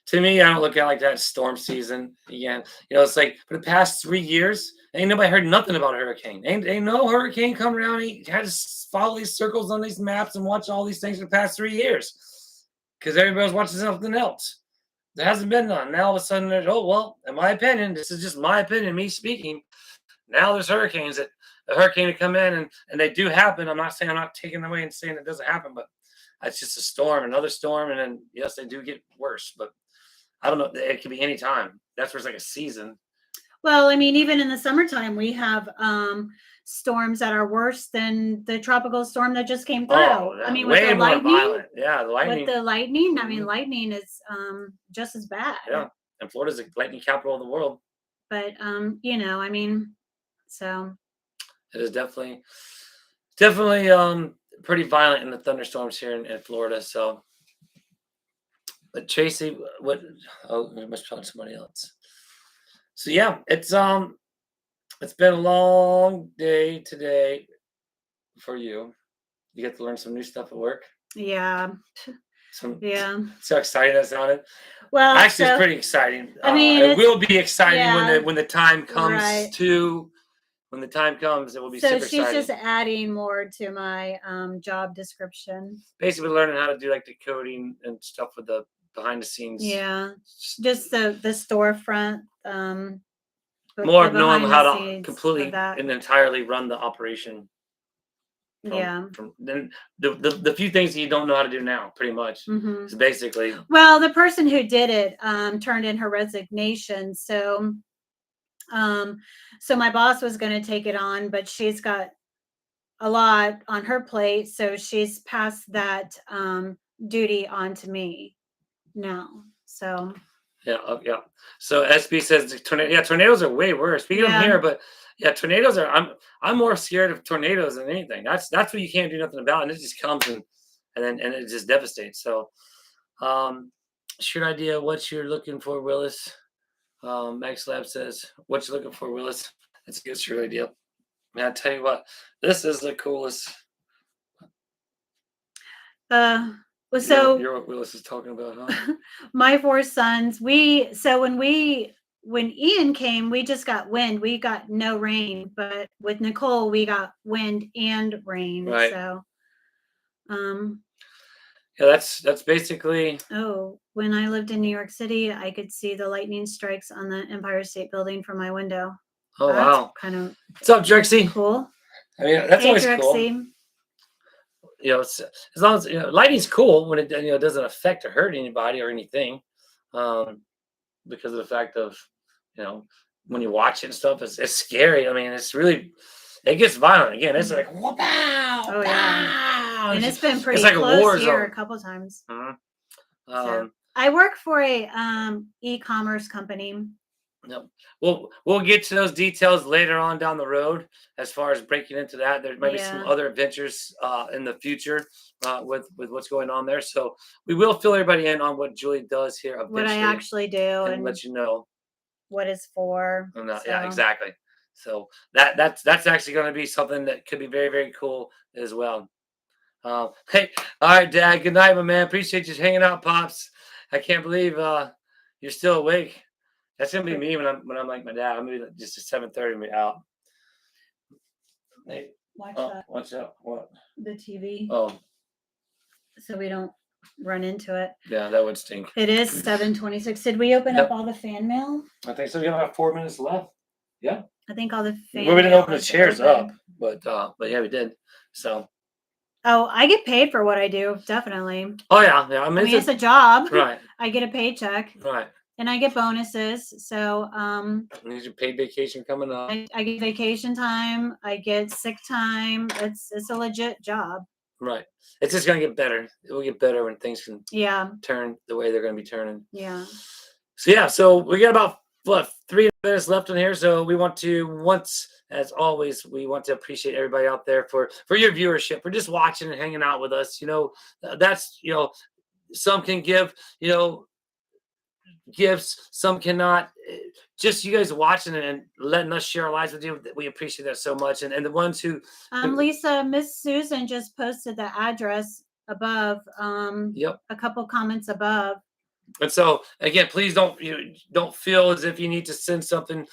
to me, I don't look at it like that storm season again. It's like for the past 3 years, ain't nobody heard nothing about a hurricane. Ain't no hurricane come around. He had to follow these circles on these maps and watch all these things for the past 3 years because everybody's watching something else. There hasn't been none. Now all of a sudden, in my opinion, this is just my opinion, me speaking. Now there's hurricanes a hurricane to come in and they do happen. I'm not saying I'm not taking away and saying it doesn't happen, but it's just a storm, another storm, and then yes, they do get worse. But I don't know. It could be any time. That's where it's like a season. Well, I mean, even in the summertime, we have storms that are worse than the tropical storm that just came through. Oh, I mean, way with the more lightning. violent. Yeah, the lightning. With the lightning, Mhm. I mean, lightning is just as bad. Yeah, and Florida's the lightning capital of the world. But I mean, so it is definitely pretty violent in the thunderstorms here in Florida. So, but Tracy, what? Oh, I must talk to somebody else. So yeah, it's been a long day today for you. You get to learn some new stuff at work. Yeah. Yeah. So exciting that sounded. Well, actually, it's pretty exciting. I mean, it will be exciting yeah, when the time comes right. When the time comes, it will be so super she's exciting. Just adding more to my job description. Basically, learning how to do like the coding and stuff with the behind the scenes. Yeah, just the storefront. More of knowing how to completely and entirely run the operation. Then the few things that you don't know how to do now, pretty much, is basically. Well, the person who did it turned in her resignation, so my boss was going to take it on, but she's got a lot on her plate, so she's passed that duty on to me now. So. Yeah. So SB says tornadoes are way worse. Speaking of here, but yeah, tornadoes are. I'm more scared of tornadoes than anything. That's what you can't do nothing about, and it just comes and it just devastates. So, shoot idea. What you're looking for, Willis? Max Lab says, "What you looking for, Willis?" That's a good shirt idea. Man, I tell you what, this is the coolest. Uh, well, You're so what Willis is talking about, huh? my four sons, when Ian came, we just got wind. We got no rain, but with Nicole, we got wind and rain. Right. So, um, Yeah, that's basically. oh, when I lived in New York City, I could see the lightning strikes on the Empire State Building from my window. Oh That's wow. kind of What's up, Drexy? cool. I mean, that's Hey, always cool. Drexy. As long as lighting's cool when it doesn't affect or hurt anybody or anything, um, because of the fact of you know when you watch it and stuff, it's scary. I mean, it gets violent again. It's like wow, Oh yeah, pow! and it's been It's pretty like a close war here zone. a couple times. Mhm. So Um, I work for a e-commerce company. no, we'll get to those details later on down the road as far as breaking into that. There might be some Yeah, other adventures in the future with what's going on there. So we will fill everybody in on what Julie does here what I eventually actually do and and let you know. what it's for. And yeah, So exactly. So that's actually going to be something that could be very very cool as well. Hey, all right, Dad. Good night, my man. Appreciate you hanging out, pops. I can't believe you're still awake. That's gonna be but me when I'm like my dad. I'm gonna be like just at 7:30 and be out. Hey, watch oh, that watch out. What? the TV Oh, so we don't run into it. yeah, that would stink. It is 7:26. Did we open up Yep. all the fan mail? I think so. We have about 4 minutes left. Yeah. I think all the Well, fan we didn't mail open the is chairs up, open. but yeah, we did. So. Oh, I get paid for what I do, definitely. Oh yeah, yeah. I I mean, mean, it's a job. right, I get a paycheck right. and I get bonuses. So There's your paid vacation coming up. I get vacation time, I get sick time. It's a legit job. Right. It's just gonna get better. It will get better when things can Yeah. turn the way they're gonna be turning. Yeah. So yeah, so we got about what 3 minutes left in here. So we want to as always, we want to appreciate everybody out there for your viewership, for just watching and hanging out with us. That's some can give gifts, some cannot. Just you guys watching and letting us share our lives with you, we appreciate that so much. And the ones who Lisa, Miss Susan just posted the address above, yep. a couple comments above. And so again, please don't feel as if you need to send something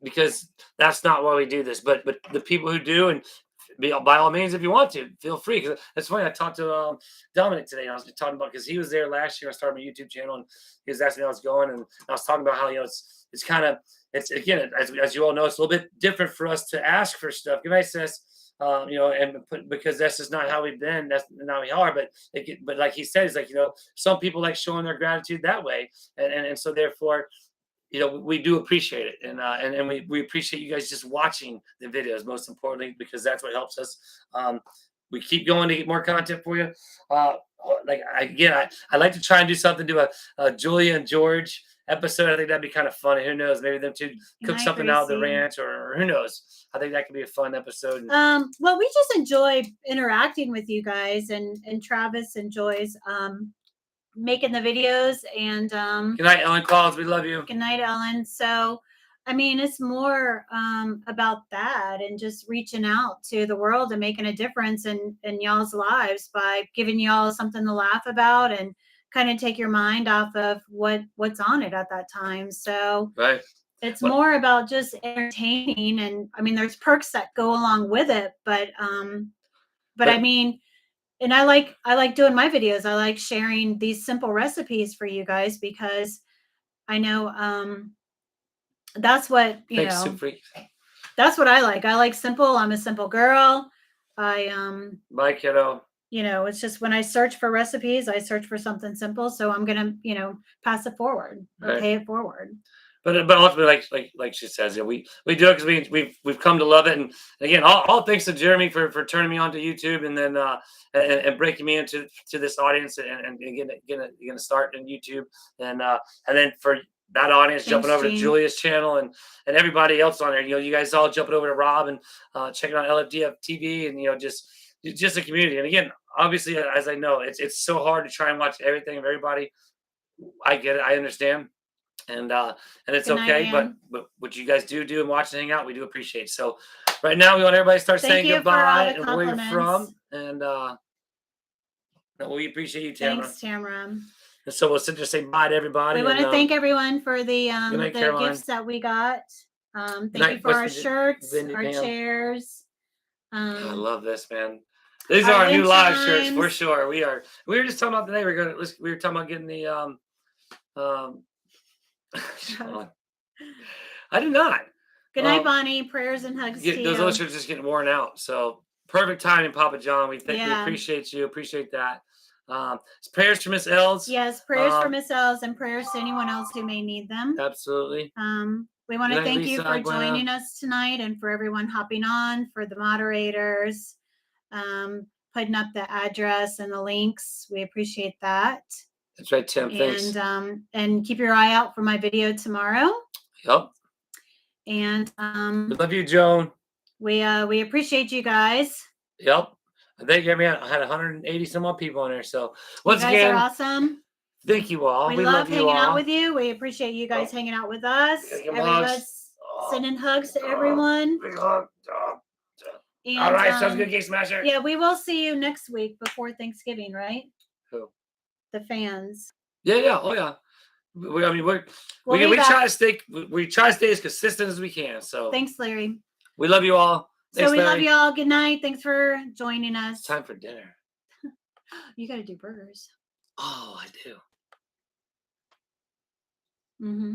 because that's not why we do this. But the people who do and by all means, if you want to, feel free. Because it's funny. I talked to Dominic today. I was talking about because he was there last year. I started my YouTube channel, and he was asking me how it's going, and I was talking about how it's kind of again as you all know, it's a little bit different for us to ask for stuff. Good night, sis. Because that's just not how we've been. That's not how we are. But like he said, it's like some people like showing their gratitude that way, and so therefore we do appreciate it, and we appreciate you guys just watching the videos, most importantly, because that's what helps us. We keep going to get more content for you. I'd like to try and do something to a Julia and George episode. I think that'd be kind of funny. Who knows? Maybe them two cook something out of the ranch, or who knows? I think that could be a fun episode. Well, we just enjoy interacting with you guys, and Travis enjoys making the videos. And good night, Ellen Calls. We love you. Good night, Ellen. So I mean, it's more about that and just reaching out to the world and making a difference in y'all's lives by giving y'all something to laugh about and kind of take your mind off of what's on it at that time. So right. It's more about just entertaining, and I mean, there's perks that go along with it, but I mean, and I like doing my videos. I like sharing these simple recipes for you guys because I know that's what that's what I like. I like simple. I'm a simple girl. Bye, kiddo. It's just when I search for recipes, I search for something simple. So I'm gonna, pass it forward or pay it forward. But ultimately, like she says, we do it because we've come to love it. And again, all thanks to Jeremy for turning me onto YouTube and then and breaking me into this audience and getting a start in YouTube and then for that audience jumping over to Julia's channel and everybody else on there. You guys all jumping over to Rob and checking out LFDF TV and just a community. And again, obviously, as I know, it's so hard to try and watch everything of everybody. I get it. I understand. And it's okay, but what you guys do and watch and hang out, we do appreciate. So right now, we want everybody to start Thank saying you for all goodbye the and where you're compliments. from. And we appreciate you, Tamara. Thanks, Tamara. And so we'll sit there and say bye to everybody. We want to and, thank everyone for the good night, the Caroline. gifts that we got. Thank night, you for West our Virginia- shirts, Virginia, our Pam. chairs. God, I love this, man. These Our are our new wind live shirts for chimes. sure. We were just talking about today. We were talking about getting the Sean. I did not. Good night, Bonnie. Prayers and hugs to Those you. other shirts just getting worn out. So perfect timing, Papa John. We Yeah. appreciate you. Appreciate that. It's prayers for Miss Els. Yes, prayers for Miss Els and prayers to anyone else who may need them. Absolutely. We want Good to night, thank you Lisa, for Glenna. joining us tonight and for everyone hopping on, for the moderators, putting up the address and the links. We appreciate that. That's right, Tim. Thanks. And keep your eye out for my video tomorrow. Yep. And We love you, Joan. we appreciate you guys. Yep. I think I had 180 some odd people on there. So You guys are awesome. Thank you all. We love you hanging all. out with you. We appreciate you guys hanging out with us. Everybody's sending hugs to everyone. Big hug. And, all right, sounds good, Gay Smasher. Yeah, we will see you next week before Thanksgiving, right? Who? The fans. Yeah. Oh yeah. We try to stay as consistent as we can. So thanks, Larry. We love you all. Thanks, so we Larry. love you all. Good night. Thanks for joining us. It's time for dinner. You got to do burgers. Oh, I do. Mm-hmm.